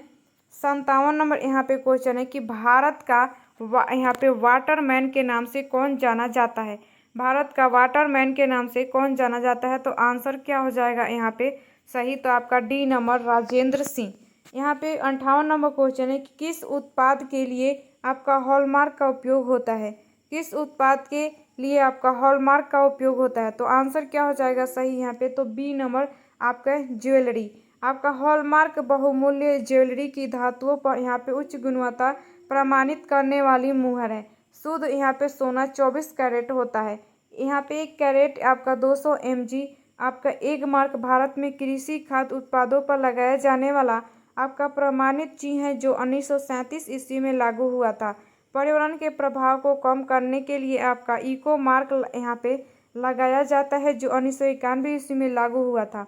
57 नंबर यहाँ पे क्वेश्चन है कि भारत का यहाँ पे वाटरमैन के नाम से कौन जाना जाता है? भारत का वाटरमैन के नाम से कौन जाना जाता है? तो आंसर क्या हो जाएगा यहाँ पे सही? तो आपका डी नंबर राजेंद्र सिंह। यहाँ पे 58 नंबर क्वेश्चन है कि किस उत्पाद के लिए आपका हॉलमार्क का उपयोग होता है? किस उत्पाद के लिए आपका हॉलमार्क का उपयोग होता है? तो आंसर क्या हो जाएगा सही यहाँ पे? तो बी नंबर आपका ज्वेलरी। आपका हॉलमार्क बहुमूल्य ज्वेलरी की धातुओं पर यहाँ पे उच्च गुणवत्ता प्रमाणित करने वाली मुहर है। शुद्ध यहाँ पे सोना 24 कैरेट होता है। यहाँ पे 1 कैरेट आपका 200 mg। आपका एग मार्क भारत में कृषि खाद्य उत्पादों पर लगाया जाने वाला आपका प्रमाणित चिन्ह है जो 1937 ईस्वी में लागू हुआ था। पर्यावरण के प्रभाव को कम करने के लिए आपका इको मार्क यहाँ पे लगाया जाता है जो 1991 ईस्वी में लागू हुआ था।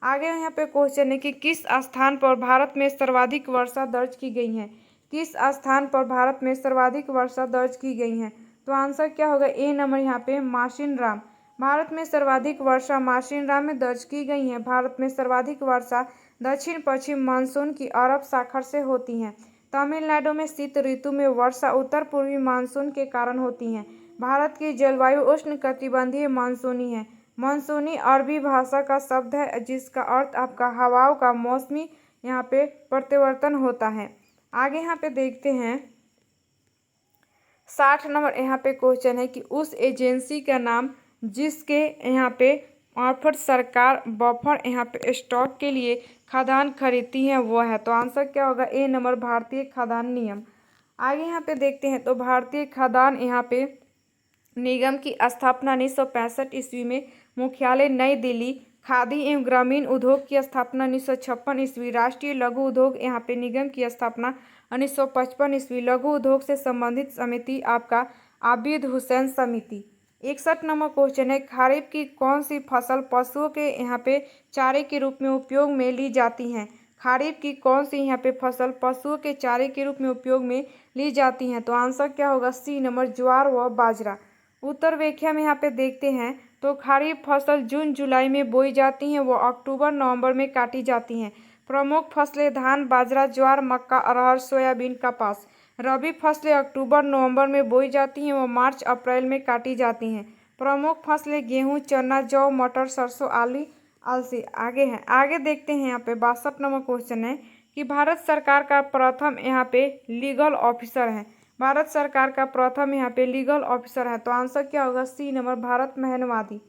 आगे यहाँ पे क्वेश्चन है कि किस स्थान पर भारत में सर्वाधिक वर्षा दर्ज की गई है? किस स्थान पर भारत में सर्वाधिक वर्षा दर्ज की गई है? तो आंसर क्या होगा? ए नंबर यहाँ पे माशिनराम। भारत में सर्वाधिक वर्षा माशिनराम में दर्ज की गई है। भारत में सर्वाधिक वर्षा दक्षिण पश्चिम मानसून की अरब सागर से होती है। तमिलनाडु में शीत ऋतु में वर्षा उत्तर पूर्वी मानसून के कारण होती है। भारत की जलवायु उष्णकटिबंधीय मानसूनी है। मानसूनी अरबी भाषा का शब्द है जिसका अर्थ आपका हवाओं का मौसमी यहाँ पे परिवर्तन होता है। आगे यहाँ पे देखते हैं 60 नंबर यहाँ पे क्वेश्चन है कि उस एजेंसी का नाम जिसके यहाँ पे मार्फत सरकार बफर यहाँ पे स्टॉक के लिए खाद्यान्न खरीदती है वो है। तो आंसर क्या होगा? ए नंबर भारतीय खाद्यान्न निगम। आगे यहाँ पे देखते हैं तो भारतीय खाद्यान्न यहाँ पे निगम की स्थापना 1965 ईस्वी में, मुख्यालय नई दिल्ली। खादी एवं ग्रामीण उद्योग की स्थापना 1956 ईस्वी। राष्ट्रीय लघु उद्योग यहाँ पे निगम की स्थापना 1955 ईस्वी। लघु उद्योग से संबंधित समिति आपका आबिद हुसैन समिति। 61 नंबर क्वेश्चन है खरीफ की कौन सी फसल पशुओं के यहाँ पे चारे के रूप में उपयोग में ली जाती हैं? खरीफ की कौन सी यहाँ पे फसल पशुओं के चारे के रूप में उपयोग में ली जाती हैं? तो आंसर क्या होगा? सी नंबर ज्वार व बाजरा। उत्तर व्याख्या में यहाँ पे देखते हैं तो खरीफ फसल जून जुलाई में बोई जाती हैं, वो अक्टूबर नवंबर में काटी जाती हैं। प्रमुख फसलें धान, बाजरा, ज्वार, मक्का, अरहर, सोयाबीन, कपास। रबी फसलें अक्टूबर नवंबर में बोई जाती हैं, वो मार्च अप्रैल में काटी जाती हैं। प्रमुख फसलें गेहूँ, चना, जौ, मटर, सरसों, आलू, अलसी। आगे देखते हैं यहाँ पे 62 नंबर क्वेश्चन है कि भारत सरकार का प्रथम यहाँ पे लीगल ऑफिसर है। भारत सरकार का प्रथम यहाँ पे लीगल ऑफिसर है। तो आंसर क्या होगा? सी नंबर भारत महनवादी।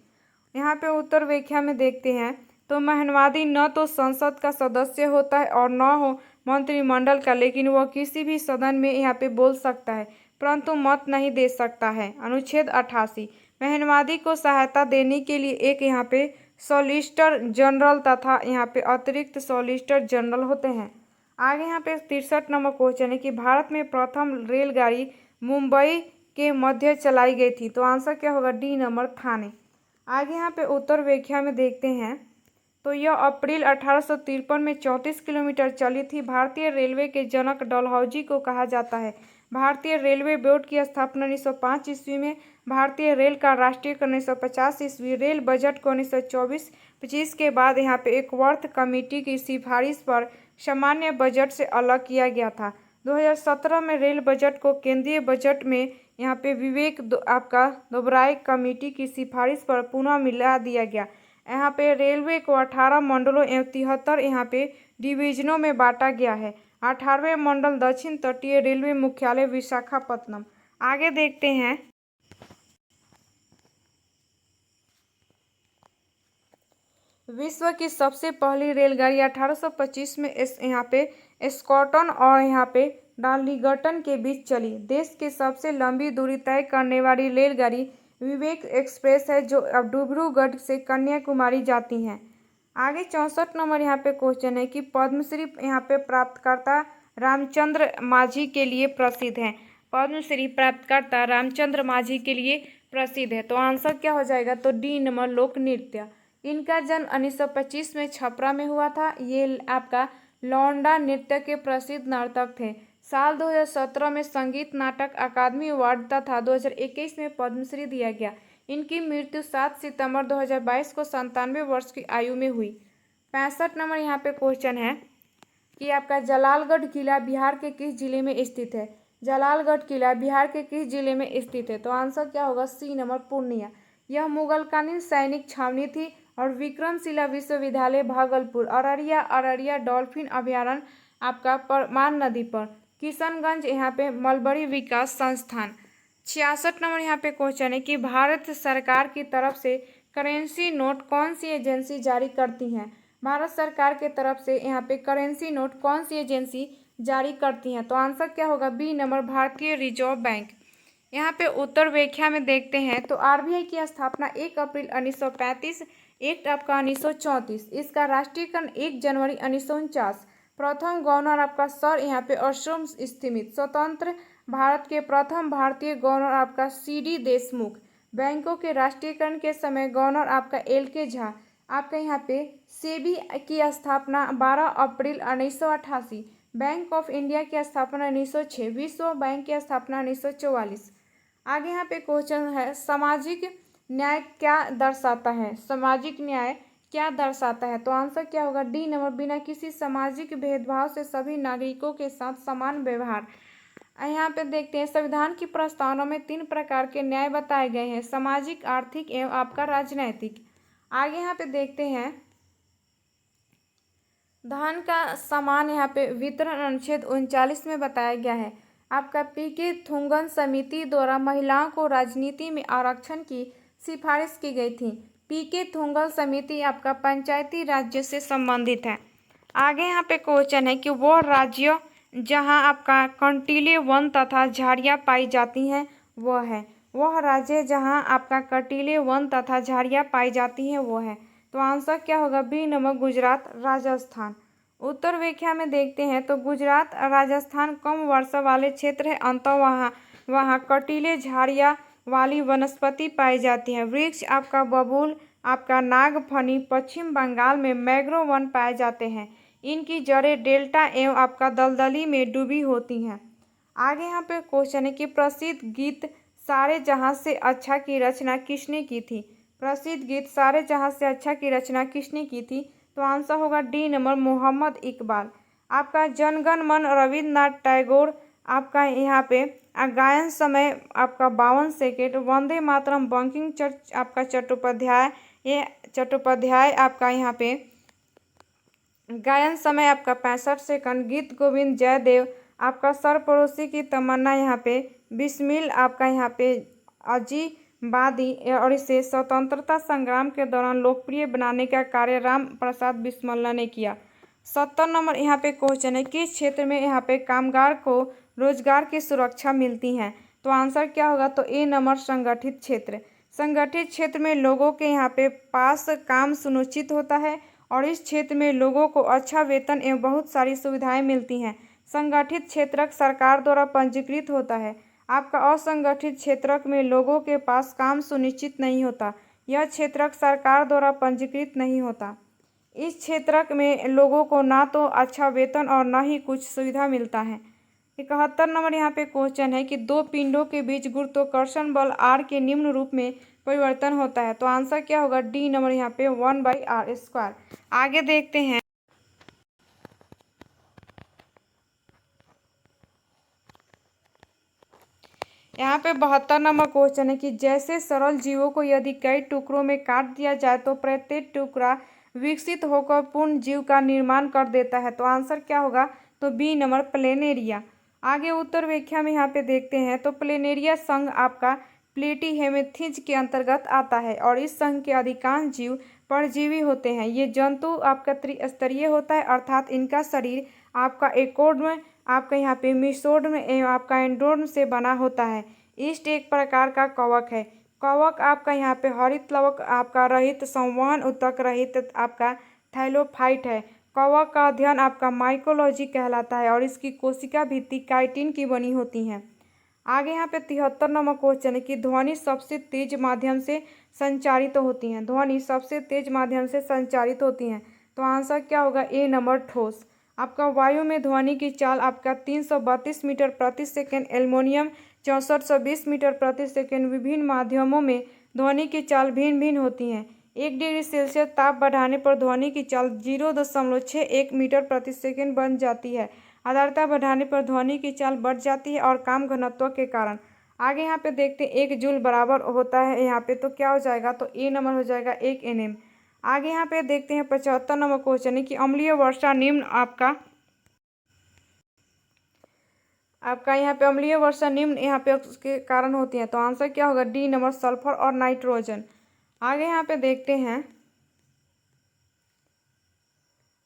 यहाँ पे उत्तर व्याख्या में देखते हैं तो महनवादी न तो संसद का सदस्य होता है और न हो मंत्रिमंडल का, लेकिन वह किसी भी सदन में यहाँ पे बोल सकता है परंतु मत नहीं दे सकता है। अनुच्छेद 88। महनवादी को सहायता देने के लिए एक यहाँ पे सॉलिसिटर जनरल तथा यहाँ पे अतिरिक्त सॉलिसिटर जनरल होते हैं। आगे यहाँ पे 63 नंबर क्वेश्चन है कि भारत में प्रथम रेलगाड़ी मुंबई के मध्य चलाई गई थी। तो आंसर क्या होगा? डी नंबर थाने। आगे यहाँ पे उत्तर व्याख्या में देखते हैं तो यह अप्रैल 1853 में 34 किलोमीटर चली थी। भारतीय रेलवे के जनक डलहौजी को कहा जाता है। भारतीय रेलवे बोर्ड की स्थापना 1905 ईस्वी में। भारतीय रेल का राष्ट्रीयकरण 1950 ईस्वी। रेल बजट को 1924-25 के बाद यहाँ पे एक वर्थ कमेटी की सिफारिश पर सामान्य बजट से अलग किया गया था। 2017 में रेल बजट को केंद्रीय बजट में यहाँ पे आपका दोबराई कमेटी की सिफारिश पर पुनः मिला दिया गया। यहाँ पे रेलवे को 18 मंडलों एवं 73 यहाँ पे डिवीजनों में बांटा गया है। 18वें मंडल दक्षिण तटीय रेलवे मुख्यालय विशाखापत्तनम। आगे देखते हैं विश्व की सबसे पहली रेलगाड़ी 1825 में यहाँ पे स्कॉटन और यहाँ पे डार्लिंगटन के बीच चली। देश की सबसे लंबी दूरी तय करने वाली रेलगाड़ी विवेक एक्सप्रेस है जो अब डिब्रूगढ़ से कन्याकुमारी जाती हैं। आगे 64 नंबर यहाँ पे क्वेश्चन है कि पद्मश्री यहाँ पे प्राप्तकर्ता रामचंद्र माझी के लिए प्रसिद्ध है। पद्मश्री प्राप्तकर्ता रामचंद्र माझी के लिए प्रसिद्ध है, तो आंसर क्या हो जाएगा, तो डी नंबर लोक नृत्य। इनका जन्म 1925 में छपरा में हुआ था। ये आपका लौंडा नृत्य के प्रसिद्ध नर्तक थे। साल 2017 में संगीत नाटक अकादमी अवार्ड तथा 2021 में पद्मश्री दिया गया। इनकी मृत्यु 7 सितंबर 2022 को 97 वर्ष की आयु में हुई। 65 नंबर यहाँ पे क्वेश्चन है कि आपका जलालगढ़ किला बिहार के किस जिले में स्थित है। जलालगढ़ किला बिहार के किस जिले में स्थित है, तो आंसर क्या होगा, सी नंबर पूर्णिया। यह मुगलकालीन सैनिक छावनी थी और विक्रमशिला विश्वविद्यालय भागलपुर, अररिया डॉल्फिन अभयारण्य आपका परमान नदी पर, किशनगंज यहाँ पे मलबरी विकास संस्थान। 66 नंबर यहाँ पे क्वेश्चन है कि भारत सरकार की तरफ से करेंसी नोट कौन सी एजेंसी जारी करती हैं। भारत सरकार के तरफ से यहाँ पे करेंसी नोट कौन सी एजेंसी जारी करती हैं, तो आंसर क्या होगा, बी नंबर भारतीय रिजर्व बैंक। यहाँ पे उत्तर व्याख्या में देखते हैं तो आरबीआई की स्थापना 1 अप्रैल 1935, एक्ट आपका 1934, इसका राष्ट्रीयकरण 1 जनवरी 1949। प्रथम गवर्नर आपका सर यहाँ पे अशोक स्थिमित। स्वतंत्र भारत के प्रथम भारतीय गवर्नर आपका सीडी देशमुख। बैंकों के राष्ट्रीयकरण के समय गवर्नर आपका LK झा। आपका यहाँ पे सेबी की स्थापना 12 अप्रैल 1988। बैंक ऑफ इंडिया की स्थापना 1906। विश्व बैंक की स्थापना 1944। आगे यहाँ पे क्वेश्चन है सामाजिक न्याय क्या दर्शाता है। सामाजिक न्याय क्या दर्शाता है, तो आंसर क्या होगा, डी नंबर बिना किसी सामाजिक भेदभाव से सभी नागरिकों के साथ समान व्यवहार। यहाँ पे देखते हैं संविधान की प्रस्तावना में 3 प्रकार के न्याय बताए गए हैं, सामाजिक, आर्थिक एवं आपका राजनैतिक। आगे यहाँ पे देखते हैं धन का समान यहाँ पे वितरण अनुच्छेद 39 में बताया गया है। आपका पीके थुंगन समिति द्वारा महिलाओं को राजनीति में आरक्षण की सिफारिश की गई थी। पीके थुंगन समिति आपका पंचायती राज्य से संबंधित है। आगे यहाँ पे क्वेश्चन है कि वो राज्य जहाँ आपका कंटीले वन तथा झाड़ियाँ पाई जाती हैं वह राज्य जहाँ आपका कंटीले वन तथा झाड़ियाँ पाई जाती हैं वो है, तो आंसर क्या होगा, बी नंबर गुजरात राजस्थान। उत्तर व्याख्या में देखते हैं तो गुजरात राजस्थान कम वर्षा वाले क्षेत्र है, अंततः वहाँ कंटीले झाड़ियाँ वाली वनस्पति पाई जाती है। वृक्ष आपका बबूल, आपका नागफनी, पश्चिम बंगाल में मैंग्रोव वन पाए जाते हैं। इनकी जड़ें डेल्टा एवं आपका दलदली में डूबी होती हैं। आगे यहाँ पे क्वेश्चन है कि प्रसिद्ध गीत सारे जहां से अच्छा की रचना किसने की थी। प्रसिद्ध गीत सारे जहां से अच्छा की रचना किसने की थी, तो आंसर होगा डी नंबर मोहम्मद इकबाल। आपका जनगण मन रविन्द्रनाथ टैगोर। आपका यहाँ पे गायन समय आपका 52 सेकेंड। वंदे मातरम बंकिम चंद्र आपका चट्टोपाध्याय आपका यहाँ पे गायन समय आपका 65 सेकंड। गीत गोविंद जयदेव। आपका सरपड़ोसी की तमन्ना यहाँ पे बिस्मिल आपका यहाँ पे अजीबादी, और इसे स्वतंत्रता संग्राम के दौरान लोकप्रिय बनाने का कार्य राम प्रसाद बिस्मिल्ला ने किया। 70 नंबर यहाँ पे क्वेश्चन है किस क्षेत्र में यहाँ पे कामगार को रोजगार की सुरक्षा मिलती है, तो आंसर क्या होगा, तो ए नंबर संगठित क्षेत्र। संगठित क्षेत्र में लोगों के यहाँ पे पास काम सुनिश्चित होता है और इस क्षेत्र में लोगों को अच्छा वेतन एवं बहुत सारी सुविधाएं मिलती हैं। संगठित क्षेत्रक सरकार द्वारा पंजीकृत होता है। आपका असंगठित क्षेत्रक में लोगों के पास काम सुनिश्चित नहीं होता, यह क्षेत्रक सरकार द्वारा पंजीकृत नहीं होता। इस क्षेत्रक में लोगों को ना तो अच्छा वेतन और न ही कुछ सुविधा मिलता है। 71 नंबर यहाँ पे क्वेश्चन है कि दो पिंडों के बीच गुरुत्वाकर्षण बल R के निम्न रूप में परिवर्तन होता है, तो आंसर क्या होगा, डी नंबर यहाँ पे 1/r²। आगे देखते हैं यहाँ पे 72 नंबर क्वेश्चन है कि जैसे सरल जीवों को यदि कई टुकड़ों में काट दिया जाए तो प्रत्येक टुकड़ा विकसित होकर पूर्ण जीव का निर्माण कर देता है, तो आंसर क्या होगा, तो बी नंबर प्लेनेरिया। आगे उत्तर व्याख्या में यहाँ पे देखते हैं तो प्लेनेरिया संघ आपका प्लेटीहेल्मिंथेज के अंतर्गत आता है और इस संघ के अधिकांश जीव परजीवी होते हैं। ये जंतु आपका त्रिस्तरीय होता है, अर्थात इनका शरीर आपका एकोडर्म आपका यहाँ पे मिसोडर्म एवं आपका एंडोडर्म से बना होता है। ईस्ट एक प्रकार का कवक है। कवक आपका यहाँ पे हरित लवक आपका रहित संवहन ऊतक रहित आपका थैलोफाइट है। कवक का अध्ययन आपका माइकोलॉजी कहलाता है और इसकी कोशिका भित्ति काइटिन की बनी होती हैं। आगे यहाँ पे 73 नंबर क्वेश्चन है कि ध्वनि सबसे तेज माध्यम से संचारित होती हैं। ध्वनि सबसे तेज माध्यम से संचारित होती हैं, तो आंसर क्या होगा? ए नंबर ठोस। आपका वायु में ध्वनि की चाल आपका 332 मीटर प्रति सेकंड, एल्युमिनियम 6420 मीटर प्रति सेकंड। विभिन्न माध्यमों में ध्वनि की चाल भिन्न भिन्न होती हैं। 1 डिग्री सेल्सियस ताप बढ़ाने पर ध्वनि की चाल 0.61 मीटर प्रति सेकंड बन जाती है। आर्द्रता बढ़ाने पर ध्वनि की चाल बढ़ जाती है और काम घनत्व के कारण। आगे यहाँ पे देखते हैं 1 जूल बराबर होता है यहाँ पे, तो क्या हो जाएगा? तो ए नंबर हो जाएगा 1 nm। आगे यहाँ पे देखते हैं 75 नंबर क्वेश्चन है कि अम्लीय वर्षा निम्न आपका यहाँ पे अम्लीय वर्षा निम्न यहाँ पे उसके कारण होती है, तो आंसर क्या होगा? डी नंबर सल्फर और नाइट्रोजन। आगे यहाँ पे देखते हैं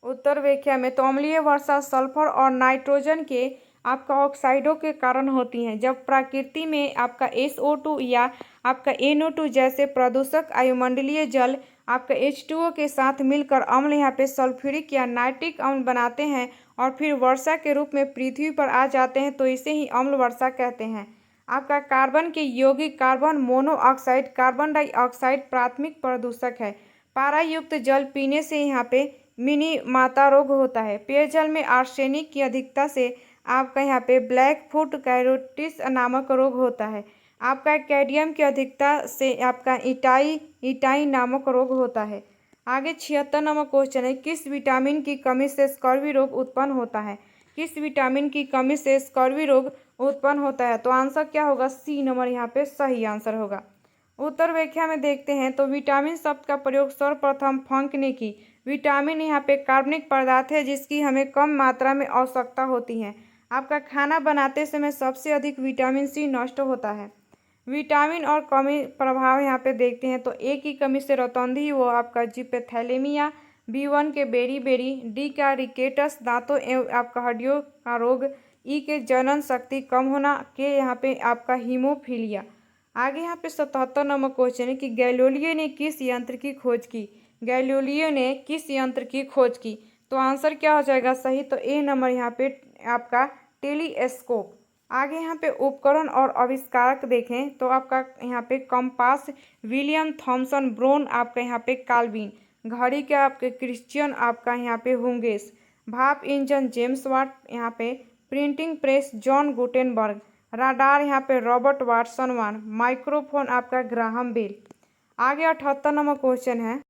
उत्तर व्याख्या में, तो अम्लीय वर्षा सल्फर और नाइट्रोजन के आपका ऑक्साइडों के कारण होती हैं। जब प्रकृति में आपका SO2 या आपका NO2 जैसे प्रदूषक वायुमंडलीय जल आपका H2O के साथ मिलकर अम्ल यहाँ पे सल्फ्यूरिक या नाइट्रिक अम्ल बनाते हैं और फिर वर्षा के रूप में पृथ्वी पर आ जाते हैं, तो इसे ही अम्ल वर्षा कहते हैं। आपका कार्बन के यौगिक कार्बन मोनोऑक्साइड, कार्बन डाइऑक्साइड प्राथमिक प्रदूषक है। पारा युक्त जल पीने से यहाँ पे मिनी माता रोग होता है। पेयजल में आर्सेनिक की अधिकता से आपका यहाँ पे ब्लैक फुट कैरोटिस नामक रोग होता है। आपका कैडमियम की अधिकता से आपका इटाई नामक रोग होता है। आगे 76 नंबर क्वेश्चन है, किस विटामिन की कमी से स्कर्वी रोग उत्पन्न होता है? किस विटामिन की कमी से स्कर्वी रोग उत्पन्न होता है? तो आंसर क्या होगा? सी नंबर यहाँ पे सही आंसर होगा। उत्तर व्याख्या में देखते हैं, तो विटामिन शब्द का प्रयोग सर्वप्रथम फंक ने की। विटामिन यहाँ पे कार्बनिक पदार्थ है जिसकी हमें कम मात्रा में आवश्यकता होती है। आपका खाना बनाते समय सबसे अधिक विटामिन सी नष्ट होता है। विटामिन और कमी प्रभाव यहाँ पे देखते हैं, तो ए की कमी से रतौंधी वो आपका जिपेथैलेमिया, B1 के बेरी, डी का रिकेटस दांतों एवं आपका हड्डियों का रोग, ई के जनन शक्ति कम होना, के यहाँ पे आपका हीमोफीलिया। आगे यहाँ पे 77 नंबर क्वेश्चन है कि गैलीलियो ने किस यंत्र की खोज की? गैलीलियो ने किस यंत्र की खोज की? तो आंसर क्या हो जाएगा सही? तो ए नंबर यहाँ पे आपका टेलीस्कोप। आगे यहाँ पे उपकरण और आविष्कारक देखें, तो आपका यहाँ पे कंपास विलियम थॉमसन, ब्रोन आपका यहाँ पे काल्विन, घड़ी के आपके क्रिश्चियन आपका यहाँ पे हुंगेस, भाप इंजन जेम्स वाट, यहाँ पे printing press John Gutenberg, radar यहाँ पे रॉबर्ट वाटसन वन, माइक्रोफोन आपका ग्राहम बेल। आगे 78 नंबर क्वेश्चन है,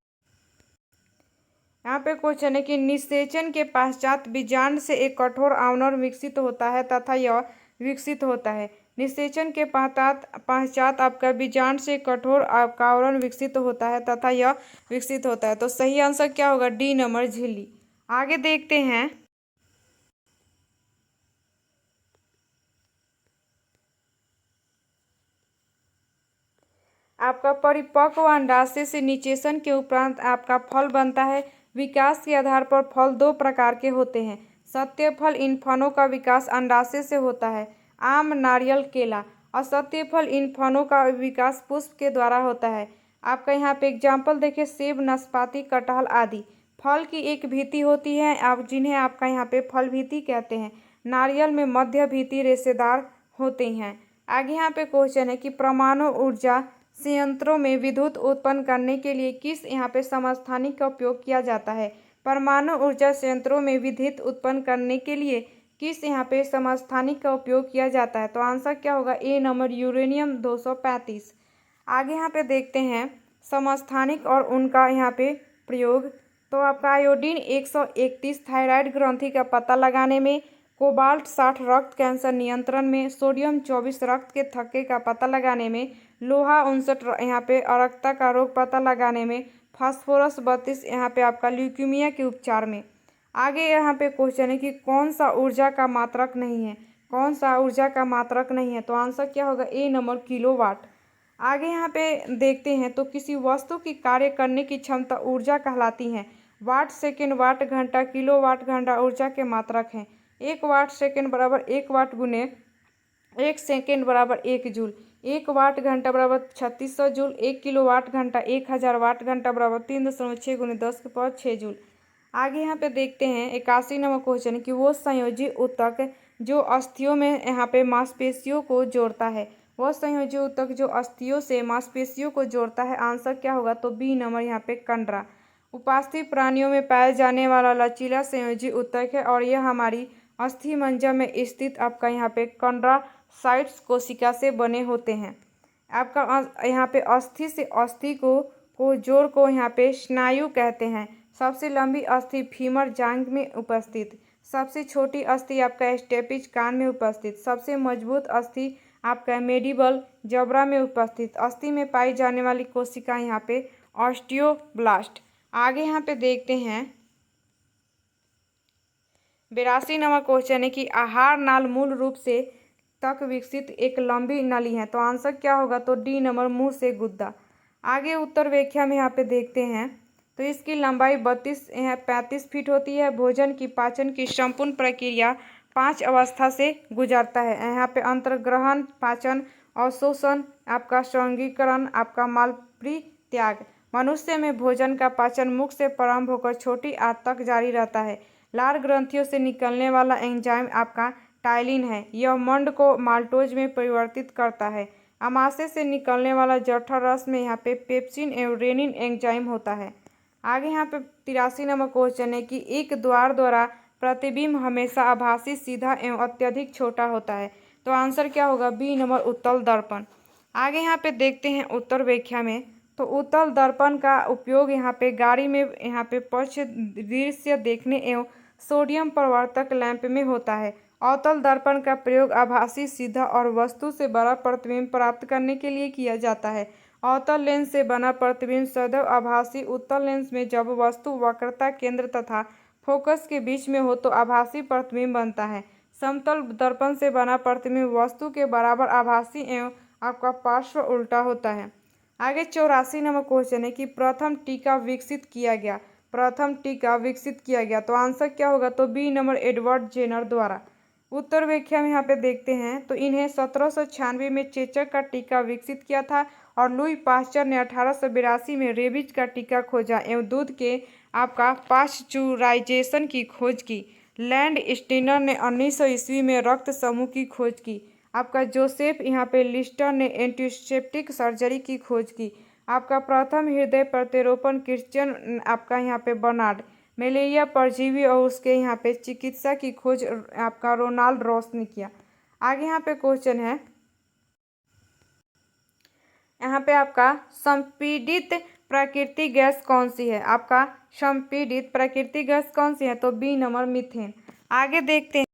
यहाँ पे क्वेश्चन है कि निषेचन के पश्चात बीजांड से एक कठोर आवरण विकसित होता है तथा यह विकसित होता है। निषेचन के पश्चात आपका बीजांड से कठोर आवरण विकसित होता है तथा यह विकसित होता है, तो सही आंसर क्या होगा? डी नंबर झिल्ली। आगे देखते हैं आपका परिपक्व अंडाशय से निषेचन के उपरांत आपका फल बनता है। विकास के आधार पर फल 2 प्रकार के होते हैं। सत्य फल, इन फलों का विकास अंडाशय से होता है। आम, नारियल, केला। असत्य फल, इन फलों का विकास पुष्प के द्वारा होता है। आपका यहाँ पे एग्जाम्पल देखिए, सेब, नाशपाती, कटहल आदि। फल की एक भीति होती है आप जिन्हें आपका यहाँ पे फल भीति कहते हैं। नारियल में मध्य भीति रेशेदार होते हैं। आगे यहाँ पे क्वेश्चन है कि परमाणु ऊर्जा संयंत्रों में विद्युत उत्पन्न करने के लिए किस यहाँ पे समस्थानिक का उपयोग किया जाता है? परमाणु ऊर्जा संयंत्रों में विद्युत उत्पन्न करने के लिए किस यहाँ पे समस्थानिक का उपयोग किया जाता है? तो आंसर क्या होगा? ए नंबर यूरेनियम 235। आगे यहाँ पे देखते हैं समस्थानिक और उनका यहाँ पे प्रयोग, तो आपका आयोडीन 131 थायराइड ग्रंथि का पता लगाने में, कोबाल्ट 60 रक्त कैंसर नियंत्रण में, सोडियम 24 रक्त के थक्के का पता लगाने में, लोहा 59 यहाँ पे अरक्ता का रोग पता लगाने में, फास्फोरस 32 यहाँ पे आपका ल्यूकीमिया के उपचार में। आगे यहाँ पे क्वेश्चन है कि कौन सा ऊर्जा का मात्रक नहीं है? कौन सा ऊर्जा का मात्रक नहीं है? तो आंसर क्या होगा? ए नंबर किलोवाट। आगे यहाँ पे देखते हैं, तो किसी वस्तु की कार्य करने की क्षमता ऊर्जा कहलाती है। वाट सेकेंड, वाट घंटा, किलोवाट घंटा ऊर्जा के मात्रक हैं। 1 वाट सेकेंड बराबर 1 वाट गुने 1 सेकेंड बराबर 1 जूल। 1 वाट घंटा बराबर 3600 जूल। 1 किलो वाट घंटा 1000 वाट घंटा बराबर 3.6 × 10⁻6 जूल। आगे यहाँ पे देखते हैं 81 नंबर क्वेश्चन कि वो संयोजी ऊतक जो अस्थियों में यहाँ पे मांसपेशियों को जोड़ता है। वह संयोजी ऊतक जो अस्थियों से मांसपेशियों को जोड़ता है। आंसर क्या होगा? तो बी नंबर यहाँ पे कंडरा। उपास्थि प्राणियों में पाया जाने वाला लचीला संयोजी ऊतक है और यह हमारी अस्थि मज्जा में स्थित आपका यहाँ पे कंडरासाइट्स कोशिका से बने होते हैं। आपका यहाँ पे अस्थि से अस्थि को जोड़ को यहाँ पे स्नायु कहते हैं। सबसे लंबी अस्थि फीमर जांघ में उपस्थित। सबसे छोटी अस्थि आपका स्टेपिज कान में उपस्थित। सबसे मजबूत अस्थि आपका मेडिबल जबड़ा में उपस्थित। अस्थि में पाई जाने वाली कोशिका यहाँ पे ऑस्टियोब्लास्ट। आगे यहाँ पे देखते हैं 82 नंबर क्वेश्चन है कि आहार नाल मूल रूप से तक विकसित एक लंबी नली है। तो आंसर क्या होगा? तो डी नंबर मुंह से गुद्दा। आगे उत्तर व्याख्या में यहाँ पे देखते हैं तो इसकी लंबाई 35 फीट होती है। भोजन की पाचन की संपूर्ण प्रक्रिया 5 अवस्था से गुजरता है। यहाँ पे अंतर्ग्रहण, पाचन, अवशोषण, आपका संघीकरण, आपका मलपरित्याग। मनुष्य में भोजन का पाचन मुख से प्रारंभ होकर छोटी आंत तक जारी रहता है। लार ग्रंथियों से निकलने वाला एंजाइम आपका टाइलिन है। यह मंड को माल्टोज में परिवर्तित करता है। आमाशय से निकलने वाला जठर रस में यहाँ पे पेप्सिन एवं रेनिन एंजाइम होता है। आगे यहाँ पे 83 नंबर क्वेश्चन है कि एक द्वार द्वारा प्रतिबिंब हमेशा आभासी, सीधा एवं अत्यधिक छोटा होता है। तो आंसर क्या होगा? बी नंबर उत्तल दर्पण। आगे यहाँ पे देखते हैं उत्तर व्याख्या में तो उत्तल दर्पण का उपयोग यहाँ पे गाड़ी में यहाँ पे पक्ष दृश्य देखने एवं सोडियम प्रवर्तक लैंप में होता है। अवतल दर्पण का प्रयोग आभासी, सीधा और वस्तु से बड़ा प्रतिबिंब प्राप्त करने के लिए किया जाता है। अवतल लेंस से बना प्रतिबिंब सदैव आभासी। उत्तल लेंस में जब वस्तु वक्रता, केंद्र तथा फोकस के बीच में हो तो आभासी प्रतिबिंब बनता है। समतल दर्पण से बना प्रतिबिंब वस्तु के बराबर आभासी एवं आपका पार्श्व उल्टा होता है। आगे 84 नंबर क्वेश्चन है कि प्रथम टीका विकसित किया गया। प्रथम टीका विकसित किया गया तो आंसर क्या होगा? तो बी नंबर एडवर्ड जेनर द्वारा। उत्तर व्याख्या में यहाँ पे देखते हैं तो इन्हें 1796 में चेचक का टीका विकसित किया था और लुई पास्चर ने 1882 में रेबीज का टीका खोजा एवं दूध के आपका पाश्चुराइजेशन की खोज की। लैंड स्टीनर ने 1900 ईस्वी में रक्त समूह की खोज की। आपका जोसेफ यहाँ पे लिस्टर ने एंटीसेप्टिक सर्जरी की खोज की। आपका प्रथम हृदय प्रत्यारोपण क्रिश्चियन आपका यहाँ पे बर्नार्ड। मलेरिया परजीवी और उसके यहाँ पे चिकित्सा की खोज आपका रोनाल्ड रॉस ने किया। आगे यहाँ पे क्वेश्चन है यहाँ पे आपका संपीड़ित प्राकृतिक गैस कौन सी है? आपका संपीड़ित प्राकृतिक गैस कौन सी है? तो बी नंबर मीथेन। आगे देखते हैं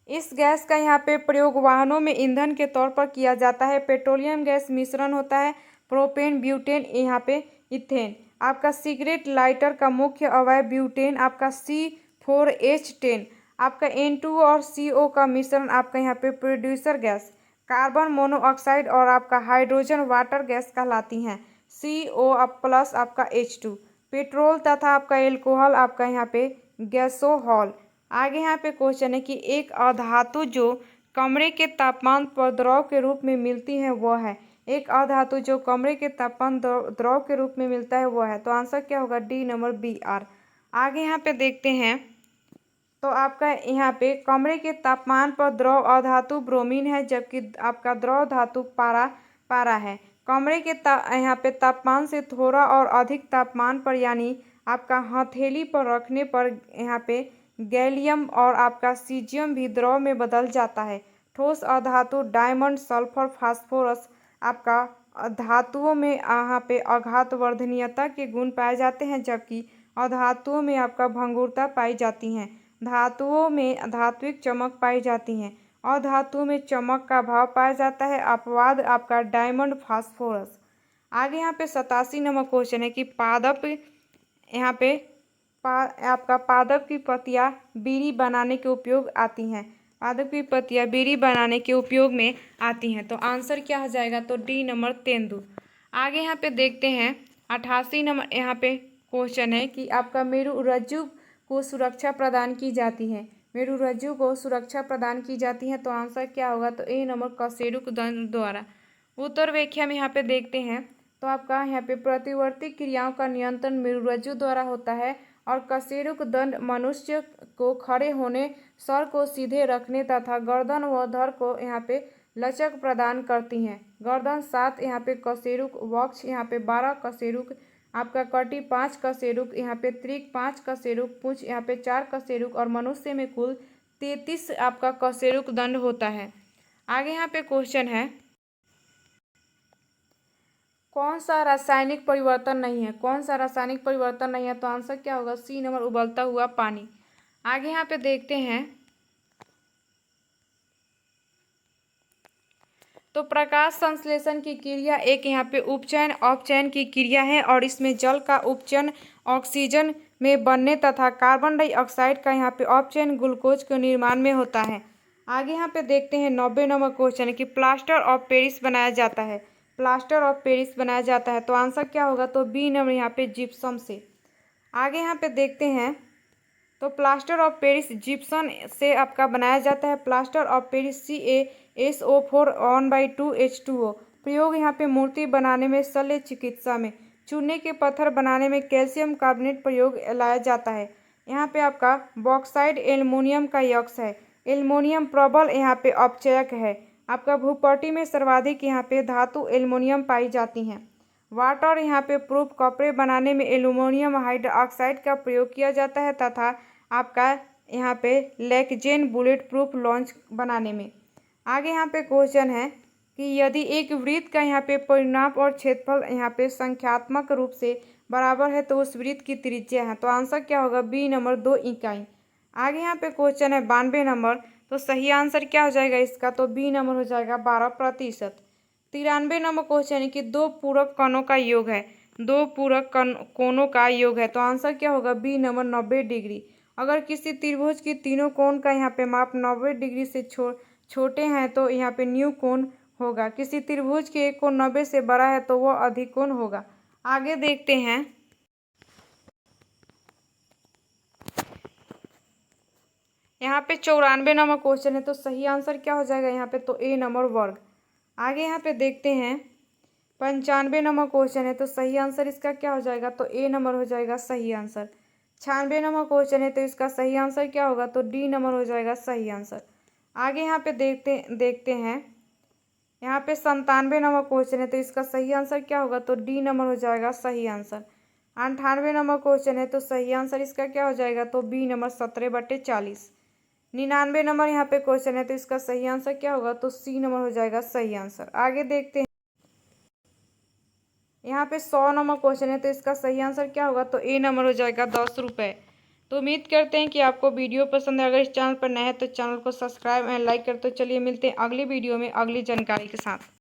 इस गैस का यहाँ पे प्रयोग वाहनों में ईंधन के तौर पर किया जाता है। पेट्रोलियम गैस मिश्रण होता है प्रोपेन, ब्यूटेन, यहाँ पे इथेन। आपका सिगरेट लाइटर का मुख्य अवयव ब्यूटेन। आपका C4H10 आपका N2 और CO का मिश्रण आपका यहाँ पे प्रोड्यूसर गैस। कार्बन मोनोऑक्साइड और आपका हाइड्रोजन वाटर गैस कहलाती हैं। CO+ आपका H2। पेट्रोल तथा आपका एल्कोहल आपका यहाँ पे गैसोहॉल। आगे यहाँ पे क्वेश्चन है कि एक अधातु जो कमरे के तापमान पर द्रव के रूप में मिलती है वह है। एक अधातु जो कमरे के तापमान द्रव के रूप में मिलता है वह है। तो आंसर क्या होगा? D number Br। आगे यहाँ पे देखते हैं तो आपका यहाँ पे कमरे के तापमान पर द्रव अधातु ब्रोमीन है जबकि आपका द्रव धातु पारा है। कमरे के यहाँ पे तापमान से थोड़ा और अधिक तापमान पर यानी आपका हथेली पर रखने पर यहाँ पे गैलियम और आपका सीजियम भी द्रव में बदल जाता है। ठोस अधातु डायमंड, सल्फर, फास्फोरस आपका धातुओं में यहाँ पे आघातवर्धनीयता के गुण पाए जाते हैं जबकि अधातुओं में आपका भंगुरता पाई जाती है। धातुओं में धात्विक चमक पाई जाती हैं। अधातुओं में चमक का भाव पाया जाता है। अपवाद आपका डायमंड, फास्फोरस। आगे यहाँ पे 87 नंबर क्वेश्चन है कि पादप यहाँ पे आपका पादप की पत्तियां बीड़ी बनाने के उपयोग आती हैं। पादप की पत्तियां बीड़ी बनाने के उपयोग में आती हैं। तो आंसर क्या हो जाएगा? तो डी नंबर तेंदु। आगे यहाँ पे देखते हैं 88 नंबर यहाँ पे क्वेश्चन है कि आपका मेरुरज्जु को सुरक्षा प्रदान की जाती है। मेरुरज्जु को सुरक्षा प्रदान की जाती है? तो आंसर क्या होगा? तो ए नंबर कशेरुक दंड द्वारा। उत्तर व्याख्या में यहाँ पे देखते हैं तो आपका यहाँ पे प्रतिवर्ती क्रियाओं का नियंत्रण मेरुरज्जु द्वारा होता है और कशेरुक दंड मनुष्य को खड़े होने, सर को सीधे रखने तथा गर्दन व धड़ को यहाँ पे लचक प्रदान करती हैं। गर्दन 7 यहाँ पे कशेरुक, वक्ष यहाँ पे 12 कशेरुक, आपका कटी 5 कशेरुक, यहाँ पे त्रिक 5 कशेरुक, पूंछ यहाँ पे 4 कशेरुक और मनुष्य में कुल 33 आपका कशेरुक दंड होता है। आगे यहाँ पे क्वेश्चन है, कौन सा रासायनिक परिवर्तन नहीं है? कौन सा रासायनिक परिवर्तन नहीं है? तो आंसर क्या होगा? सी नंबर उबलता हुआ पानी। आगे यहाँ पे देखते हैं तो प्रकाश संश्लेषण की क्रिया एक यहाँ पे उपचयन अपचयन की क्रिया है और इसमें जल का उपचयन ऑक्सीजन में बनने तथा कार्बन डाइऑक्साइड का यहाँ पे अपचयन ग्लूकोज के निर्माण में होता है। आगे यहाँ पे देखते हैं 90 नंबर क्वेश्चन है कि प्लास्टर ऑफ पेरिस बनाया जाता है। प्लास्टर ऑफ पेरिस बनाया जाता है तो आंसर क्या होगा? तो बी नंबर यहाँ पे जिप्सम से। आगे यहाँ पे देखते हैं तो प्लास्टर ऑफ पेरिस जिप्सम से आपका बनाया जाता है। Plaster of Paris CaSO4 1/2H2O। प्रयोग यहाँ पे मूर्ति बनाने में, शल्य चिकित्सा में, चूने के पत्थर बनाने में कैल्शियम कार्बोनेट प्रयोग लाया जाता है। यहाँ पे आपका बॉक्साइड एल्युमिनियम का यक्ष है। एल्युमिनियम प्रबल यहाँ पे अपचयक है। आपका भूपट्टी में सर्वाधिक यहाँ पे धातु एल्युमिनियम पाई जाती हैं। वाटर यहाँ पे प्रूफ कपड़े बनाने में एल्युमिनियम हाइड्रोक्साइड का प्रयोग किया जाता है तथा आपका यहाँ पे लैक्जेन बुलेट प्रूफ लॉन्च बनाने में। आगे यहाँ पे क्वेश्चन है कि यदि एक वृत्त का यहाँ पे परिमाप और क्षेत्रफल यहाँ पे संख्यात्मक रूप से बराबर है तो उस वृत्त की त्रिज्या है। तो आंसर क्या होगा? बी नंबर 2 इकाई। आगे यहाँ पे क्वेश्चन है 92 नंबर, तो सही आंसर क्या हो जाएगा इसका? तो बी नंबर हो जाएगा 12%। 93 नंबर क्वेश्चन है कि दो पूरक कोणों का योग है। दो पूरक कोणों का योग है तो आंसर क्या होगा? B number 90 degree. अगर किसी त्रिभुज की तीनों कोण का यहाँ पे माप 90 डिग्री से छोटे हैं तो यहाँ पे न्यू कोण होगा। किसी त्रिभुज के एक कोण 90 से बड़ा है तो वह अधिक कोण होगा। आगे देखते हैं यहाँ पे 94 नंबर क्वेश्चन है तो सही आंसर क्या हो जाएगा यहाँ पे? तो ए नंबर वर्ग। आगे यहाँ पे देखते हैं 95 नंबर क्वेश्चन है तो सही आंसर इसका क्या हो जाएगा? तो ए नंबर हो जाएगा सही आंसर। 96 नंबर क्वेश्चन है तो इसका सही आंसर क्या होगा? तो डी नंबर हो जाएगा सही आंसर। आगे यहाँ पे देखते हैं यहाँ पे 97 नंबर क्वेश्चन है तो इसका सही आंसर क्या होगा? तो डी नंबर हो जाएगा सही आंसर। 98 नंबर क्वेश्चन है तो सही आंसर इसका क्या हो जाएगा? तो बी नंबर 17/40। 99 नंबर यहाँ पे क्वेश्चन है तो इसका सही आंसर क्या होगा? तो सी नंबर हो जाएगा सही आंसर। आगे देखते हैं यहाँ पे 100 नंबर क्वेश्चन है तो इसका सही आंसर क्या होगा? तो ए नंबर हो जाएगा 10 रुपये। तो उम्मीद करते हैं कि आपको वीडियो पसंद है। अगर इस चैनल पर नए हैं तो चैनल को सब्सक्राइब एंड लाइक कर। तो चलिए मिलते हैं अगली वीडियो में अगली जानकारी के साथ।